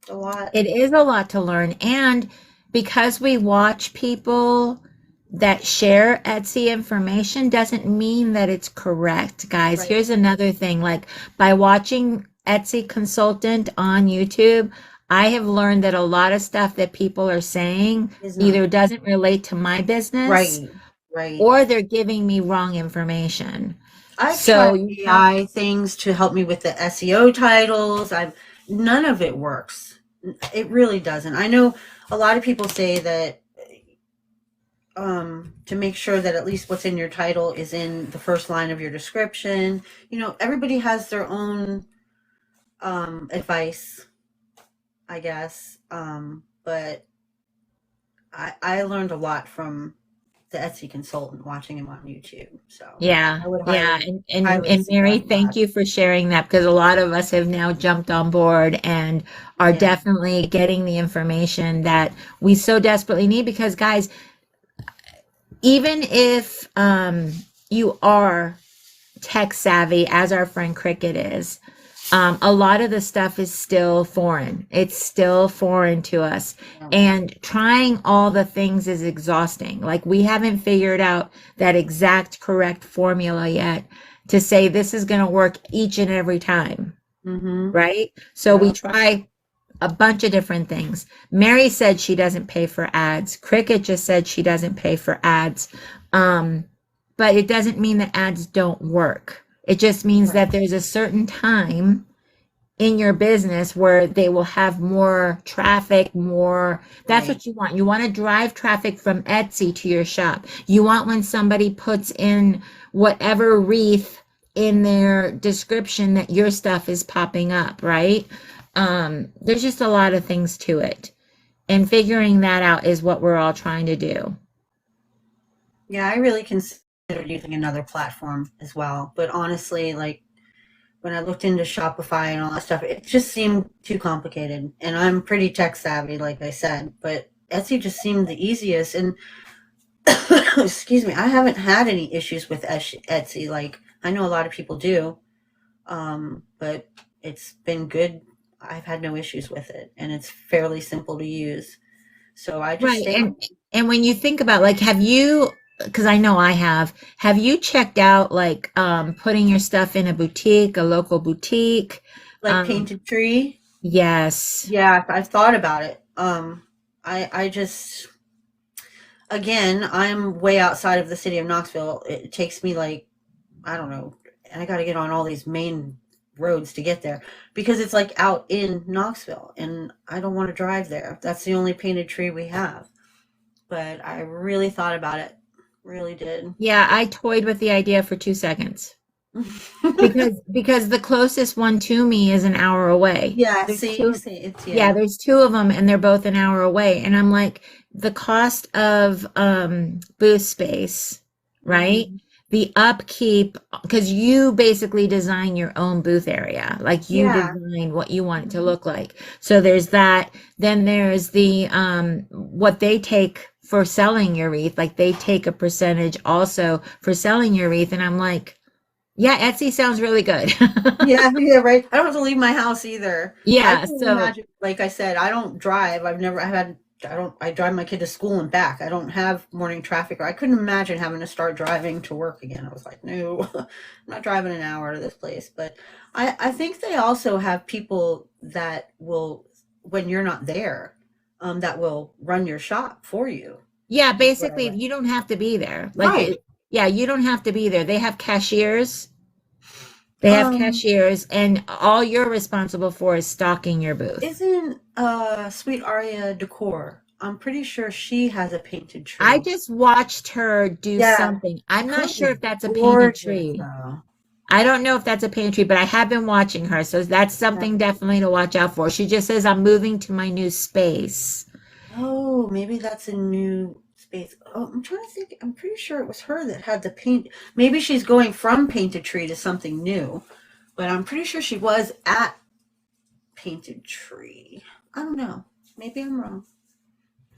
A lot. It is a lot to learn. And because we watch people that share Etsy information doesn't mean that it's correct, guys. Right. Here's another thing, like by watching Etsy consultant on YouTube, I have learned that a lot of stuff that people are saying Is not either doesn't relate to my business right. Right. or they're giving me wrong information. I've So tried you have AI things to help me with the SEO titles. I've None of it works. It really doesn't. I know a lot of people say that to make sure that at least what's in your title is in the first line of your description. Everybody has their own advice, I guess. But I learned a lot from the Etsy consultant watching him on YouTube. So Yeah, I would yeah. highly, And highly Mary, suggest thank that. you for sharing that because a lot of us have now jumped on board and are Yeah. definitely getting the information that we so desperately need because guys, even if you are tech savvy as our friend Cricket is, a lot of the stuff is still foreign. It's still foreign to us. Yeah. And trying all the things is exhausting. Like we haven't figured out that exact correct formula yet to say this is going to work each and every time. Mm-hmm. Right? So we Yeah. try a bunch of different things. Mary said she doesn't pay for ads. Cricket just said she doesn't pay for ads. Um, but it doesn't mean that ads don't work. It just means Right. that there's a certain time in your business where they will have more traffic, more. That's Right. what you want. You want to drive traffic from Etsy to your shop. You want when somebody puts in whatever wreath in their description that your stuff is popping up, right? There's just a lot of things to it. And figuring that out is what we're all trying to do. Yeah, I really considered using another platform as well. But honestly, like when I looked into Shopify and all that stuff, it just seemed too complicated. And I'm pretty tech savvy, like I said, but Etsy just seemed the easiest. And excuse me, I haven't had any issues with Etsy. Like I know a lot of people do, but it's been good. I've had no issues with it, and it's fairly simple to use. So I just Right. stay home. And when you think about like have you because I know I have you checked out like putting your stuff in a boutique, a local boutique? Like Um Painted Tree. yes. Yeah, I've thought about it. I just, again, I'm way outside of the city of Knoxville. It takes me like, I don't know, and I got to get on all these main roads to get there because it's like out in Knoxville and I don't want to drive there. That's the only Painted Tree we have. But I really thought about it. Really did. Yeah, I toyed with the idea for 2 seconds. Because the closest one to me is an hour away. Yeah, There's see, two, see, it's, yeah, yeah. there's two of them and they're both an hour away. And I'm like, the cost of booth space, right? Hmm. The upkeep, because you basically design your own booth area. Like you Yeah. design what you want it to Mhm. look like. So there's that. Then there's the what they take for selling your wreath. Like they take a percentage also for selling your wreath. And I'm like, yeah, Etsy sounds really good. Yeah, yeah, right. I don't have to leave my house either. I Yeah, couldn't so imagine, like I said, I don't drive. I drive my kid to school and back. I don't have morning traffic. Or I couldn't imagine having to start driving to work again. I was like, no, I'm not driving an hour to this place. But I think they also have people that will, when you're not there, that will run your shop for you, yeah, is what I basically read. you don't have to be there. Right. Yeah, you don't have to be there. They have cashiers. They have Um, cashiers and all you're responsible for is stocking your booth. Isn't Sweet Aria Decor? I'm pretty sure she has a painted I tree. just watched her do Yeah, something. I'm not hers sure is if that's a painted gorgeous tree. though. I don't know if that's a painted tree, but I have been watching her, so that's Yeah. something definitely to watch out for. She just says, I'm moving to my new space. Oh, maybe that's a new space. Oh, I'm trying to think. I'm pretty sure it was her that had the paint. Maybe she's going from painted tree to something new, but I'm pretty sure she was at painted tree. I don't know. Maybe I'm wrong.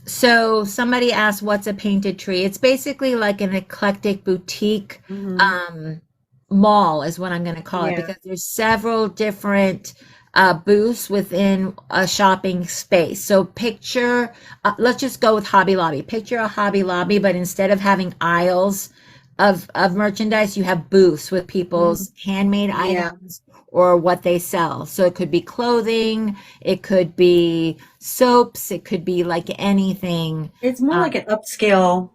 So somebody asked, what's a painted tree? It's basically like an eclectic boutique Hmm. um, mall is what I'm going to call it Yeah. because there's several different booths within a shopping space. So picture, let's just go with Hobby Lobby. Picture a Hobby Lobby, but instead of having aisles of merchandise, you have booths with Hmm. people's handmade Yeah. items or what they sell. So it could be clothing, it could be soaps, it could be like anything. It's more like Um, an upscale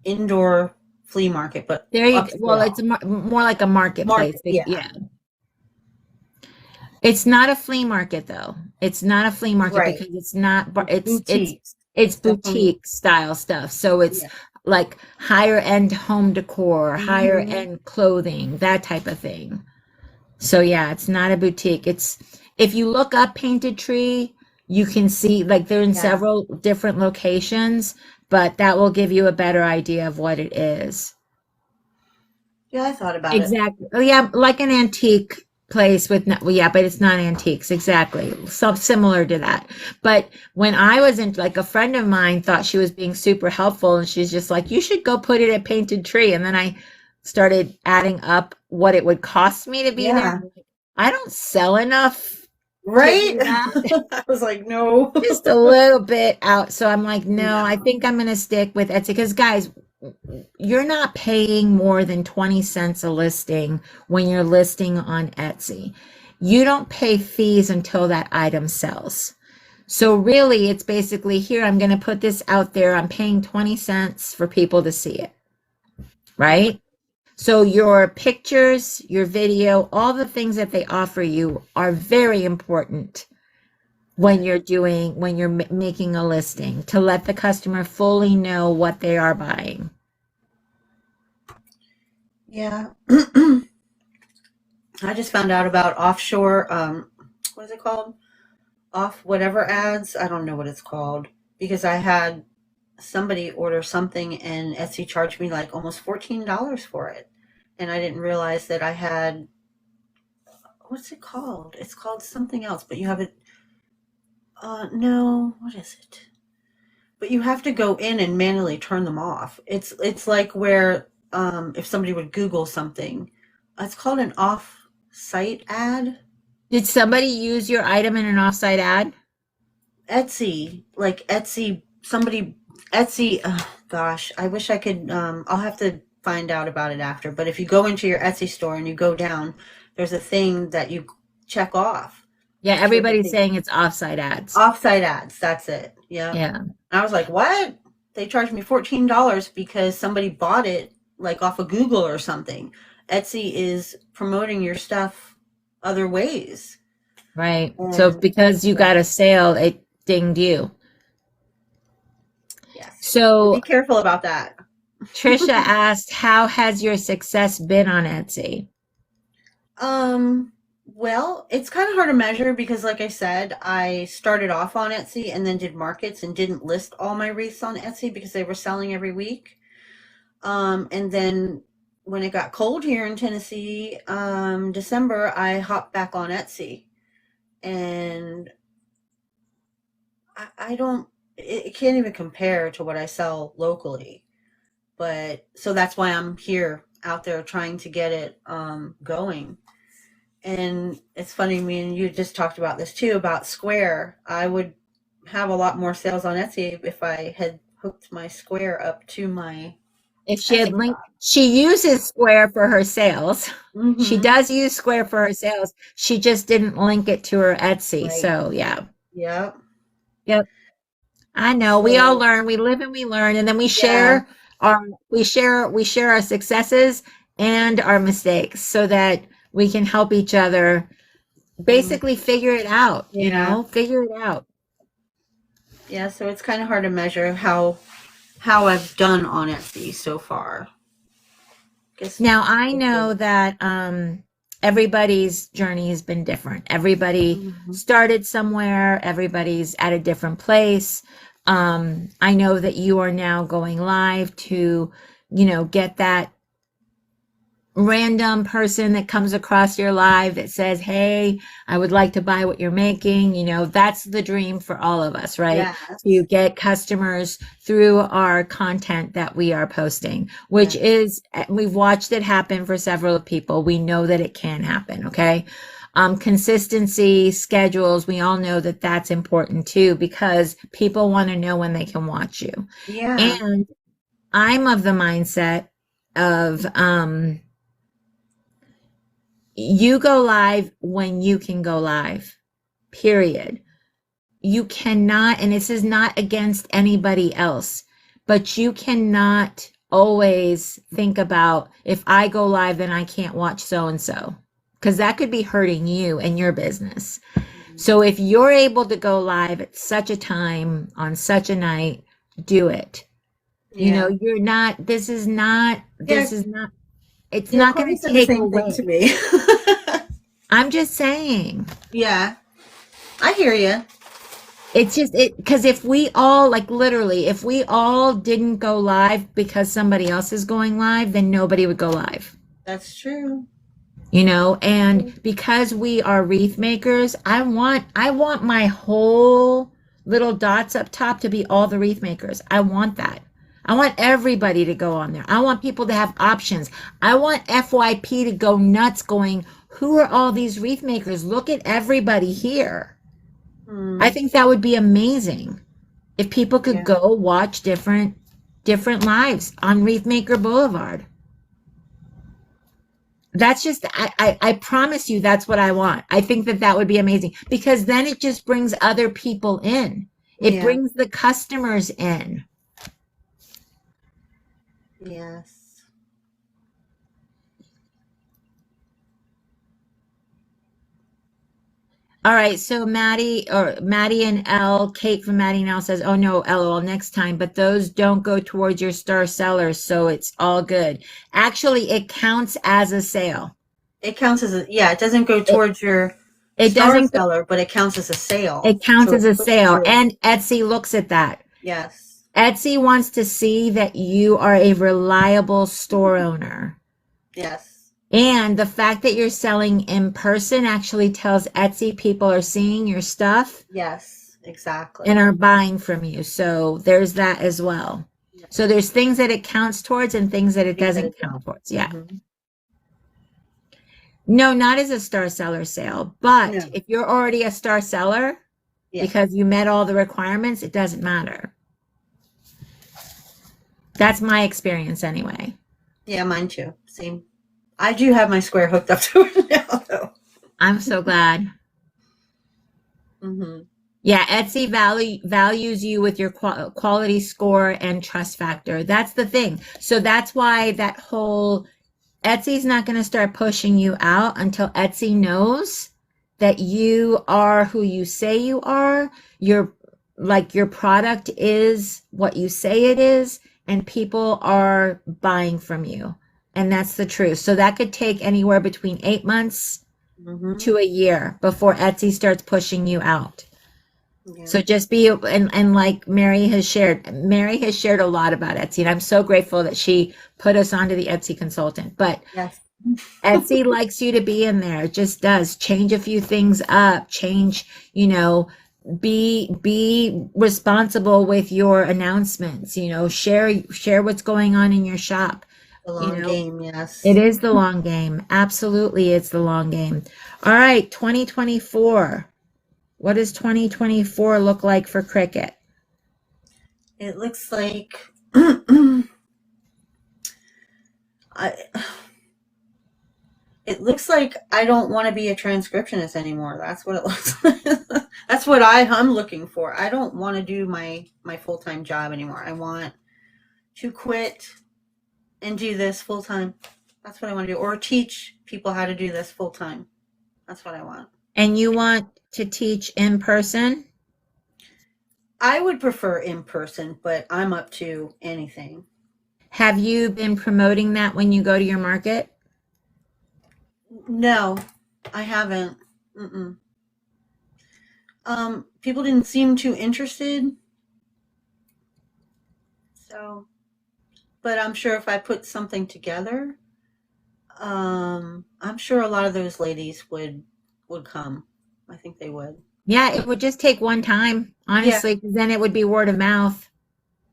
indoor flea market, but there you go. Well, upscale it's more like a marketplace. market. Yeah. Yeah. It's not a flea market though. It's not a flea market Right. because it's not It's boutiques. it's It's definitely, boutique style stuff. So it's yeah. like higher end home decor, higher Hmm. end clothing, that type of thing. So yeah, it's not a boutique. It's if you look up Painted Tree, you can see like they're in Yeah. several different locations, but that will give you a better idea of what it is. Yeah, I thought about it. Exactly. Oh, yeah, like an antique place with no, well, yeah, but it's not antiques. Exactly. So similar to that. But when I was in, like, a friend of mine thought she was being super helpful, and she's just like, you should go put it at Painted Tree. And then I started adding up what it would cost me to be there. Yeah. I don't sell enough to Right? do that. I was like, no. Just a little bit out. So I'm like, no, I No. think I'm going to stick with Etsy because, guys, you're not paying more than 20 cents a listing when you're listing on Etsy. You don't pay fees until that item sells. So really, it's basically, here, I'm going to put this out there. I'm paying 20 cents for people to see it, right? So your pictures, your video, all the things that they offer you are very important when you're making a listing, to let the customer fully know what they are buying. Yeah. I just found out about offshore, what is it called? Off whatever ads. I don't know what it's called, because I had somebody order something and Etsy charged me like almost $14 for it. And I didn't realize that I had, what's it called? It's called something else, but you have it. No, what is it? But you have to go in and manually turn them off. It's like where, if somebody would Google something, it's called an off-site ad. Did somebody use your item in an offsite ad? Etsy, like Etsy, somebody, Etsy, gosh, I wish I could, I'll have to find out about it after. But if you go into your Etsy store and you go down, there's a thing that you check off. Yeah, It shows everybody's saying it's offsite ads. Offsite ads, that's it. Yeah. Yeah. I was like, what? They charged me $14 because somebody bought it like off of Google or something. Etsy is promoting your stuff other ways. Right. So And because you got a sale, it dinged you. yes, so be So careful about that. Trisha asked, how has your success been on Etsy? Well, it's kind of hard to measure because, like I said, I started off on Etsy and then did markets and didn't list all my wreaths on Etsy because they were selling every week. And then when it got cold here in Tennessee, December, I hopped back on Etsy, and I don't, it can't even compare to what I sell locally. But so that's why I'm here out there trying to get it going. And it's funny, me and you just talked about this too, about Square. I would have a lot more sales on Etsy if I had hooked my Square up to my If she had Etsy linked, shop. she uses Square for her sales. She Mm-hmm. does use Square for her sales. She just didn't link it to her Etsy. Right. So yeah. Yep. Yep. I know. We all So learn. We live and we learn, and then yeah. we share our successes and our mistakes so that we can help each other Mm, basically figure it out, yeah. figure it out. Yeah. So it's kind of hard to measure how I've done on Etsy so far. Guess. Now, I know that everybody's journey has been different. Everybody Mm-hmm. started somewhere, everybody's at a different place. I know that you are now going live to, get that random person that comes across your live that says, hey, I would like to buy what you're making. That's the dream for all of us, right? To Yes. get customers through our content that we are posting, which Yes. is, we've watched it happen for several people. We know that it can happen. Okay. Consistency, schedules, we all know that that's important too, because people want to know when they can watch you. Yeah. And I'm of the mindset of, you go live when you can go live, period. You cannot, and this is not against anybody else, but you cannot always think about, if I go live, then I can't watch so and so, because that could be hurting you and your business. So if you're able to go live at such a time on such a night, do it. Yeah. You're not, Yeah. it's Yeah. not Claudia going to said the take same thing away. to me. I'm just saying. Yeah. I hear you. It's just it because if we all like literally, if we all didn't go live because somebody else is going live, then nobody would go live. That's true. And because we are wreath makers, I want my whole little dots up top to be all the wreath makers. I want that. I want everybody to go on there. I want people to have options. I want FYP to go nuts going, who are all these wreath makers? Look at everybody here. I think that would be amazing if people could go watch different lives on Wreath Maker Boulevard. That's just, I promise you that's what I want. I think that that would be amazing because then it just brings other people in. It brings the customers in. Yes. All right, so Maddie and L, Kate from Maddie and L says, "Oh no, LOL next time, but those don't go towards your star sellers, so it's all good." Actually, it counts as a sale. It counts as it doesn't go towards your It star doesn't. seller, but it counts as a sale. It counts So as it a pushes sale, you. and Etsy looks at that. Yes. Etsy wants to see that you are a reliable store owner. Yes. And the fact that you're selling in person actually tells Etsy people are seeing your stuff Yes, exactly. and are buying from you. So there's that as well. So there's things that it counts towards and things that it doesn't count towards. Yeah. Mm-hmm. No, not as a star seller sale, but No. if you're already a star seller because you met all the requirements, it doesn't matter. That's my experience anyway. Yeah, mine too. Same. I do have my square hooked up to it now, though. I'm so glad. Mm-hmm. Yeah, Etsy values you with your quality score and trust factor. That's the thing. So that's why that whole Etsy's not going to start pushing you out until Etsy knows that you are who you say you are. Your product is what you say it is, and people are buying from you. And that's the truth. So that could take anywhere between 8 months to a year before Etsy starts pushing you out. Yeah. So just be, and like Mary has shared a lot about Etsy, and I'm so grateful that she put us onto the Etsy consultant. But yes. Etsy likes you to be in there. It just does. Change a few things up, be responsible with your announcements, share what's going on in your shop. The long game, yes. It is the long game. Absolutely, it's the long game. All right, 2024. What does 2024 look like for Cricket? It looks like it looks like I don't want to be a transcriptionist anymore. That's what it looks like. That's what I'm looking for. I don't want to do my full-time job anymore. I want to quit and do this full-time. That's what I want to do. Or teach people how to do this full-time. That's what I want. And you want to teach in person? I would prefer in person, but I'm up to anything. Have you been promoting that when you go to your market? No, I haven't. People didn't seem too interested. So, but I'm sure if I put something together, I'm sure a lot of those ladies would come. I think they would. Yeah, it would just take one time, honestly, because then it would be word of mouth.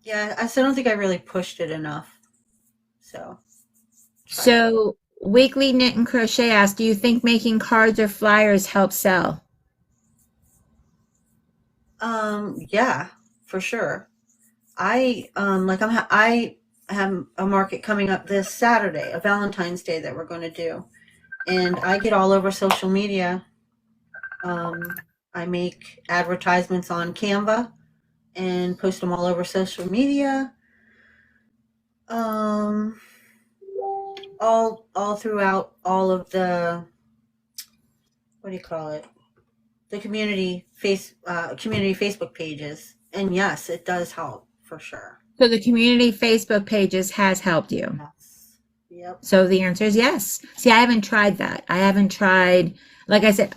Yeah, I still don't think I really pushed it enough. So Weekly Knit and Crochet asked, do you think making cards or flyers helps sell? Yeah, for sure. I have a market coming up this Saturday, a Valentine's Day that we're going to do. And I get all over social media. I make advertisements on Canva and post them all over social media. All throughout all of the, what do you call it? The community Facebook pages. And yes, it does help for sure. So the community Facebook pages has helped you. Yes. Yep. So the answer is yes. See, I haven't tried that. I haven't tried, like I said,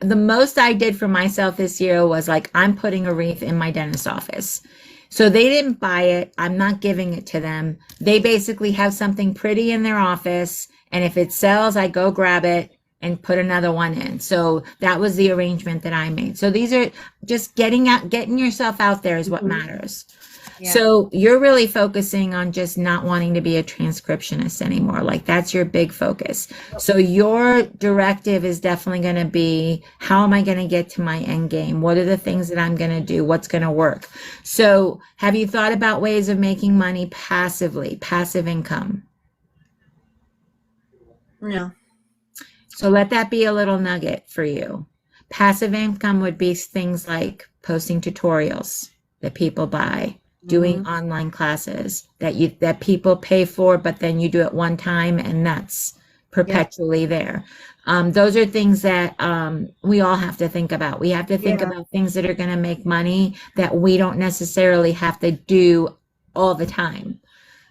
the most I did for myself this year was like, I'm putting a wreath in my dentist office. So they didn't buy it. I'm not giving it to them. They basically have something pretty in their office. And if it sells, I go grab it and put another one in. So that was the arrangement that I made. So these are just getting yourself out there is what matters. Yeah. So you're really focusing on just not wanting to be a transcriptionist anymore. Like that's your big focus. So your directive is definitely going to be, how am I going to get to my end game? What are the things that I'm going to do? What's going to work? So have you thought about ways of making money passively, passive income? No. So let that be a little nugget for you. Passive income would be things like posting tutorials that people buy, doing online classes that people pay for, but then you do it one time and that's perpetually there. Those are things that we all have to think about. We have to think about things that are going to make money that we don't necessarily have to do all the time.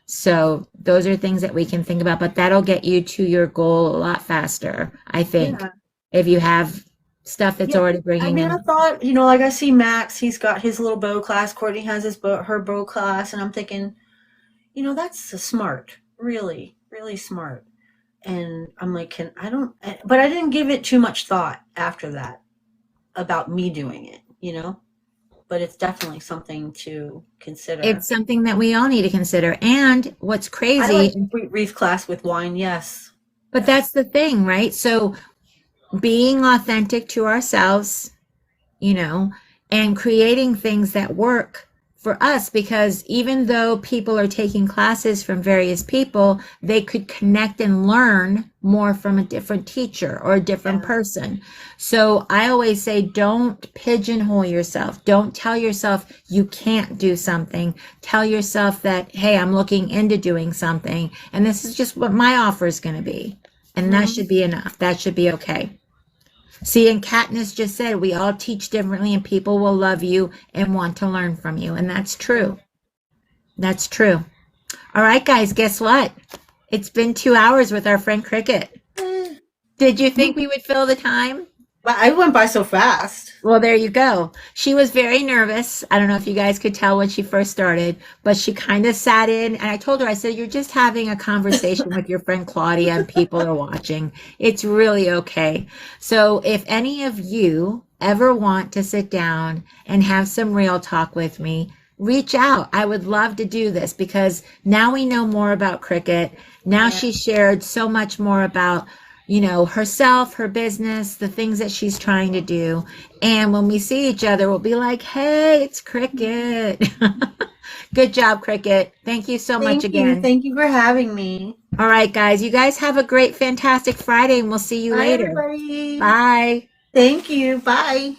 So those are things that we can think about, but that'll get you to your goal a lot faster, I think, if you have stuff that's already bringing in. I thought, like I see Max, he's got his little bow class. Courtney has her bow class, and I'm thinking, that's smart, really, really smart. And I'm like, but I didn't give it too much thought after that about me doing it, but it's definitely something to consider. It's something that we all need to consider. And what's crazy, I like wreath class with wine, yes. But that's the thing, right? So being authentic to ourselves, and creating things that work for us, because even though people are taking classes from various people, they could connect and learn more from a different teacher or a different person. So I always say, don't pigeonhole yourself. Don't tell yourself you can't do something. Tell yourself that, hey, I'm looking into doing something, and this is just what my offer is going to be. And that should be enough. That should be okay. See, and Katniss just said, we all teach differently and people will love you and want to learn from you. And that's true. That's true. All right, guys, guess what? It's been 2 hours with our friend Cricket. Did you think we would fill the time? I went by so fast. Well, there you go. She was very nervous. I don't know if you guys could tell when she first started, but she kind of sat in, and I told her, I said, you're just having a conversation with your friend Claudia and people are watching. It's really okay. So if any of you ever want to sit down and have some real talk with me, reach out. I would love to do this because now we know more about Cricket. Now she shared so much more about herself, her business, the things that she's trying to do. And when we see each other, we'll be like, hey, it's Cricket. Good job, Cricket. Thank you so much again. Thank you for having me. All right, guys. You guys have a great, fantastic Friday, and we'll see you later. Everybody. Bye. Thank you. Bye.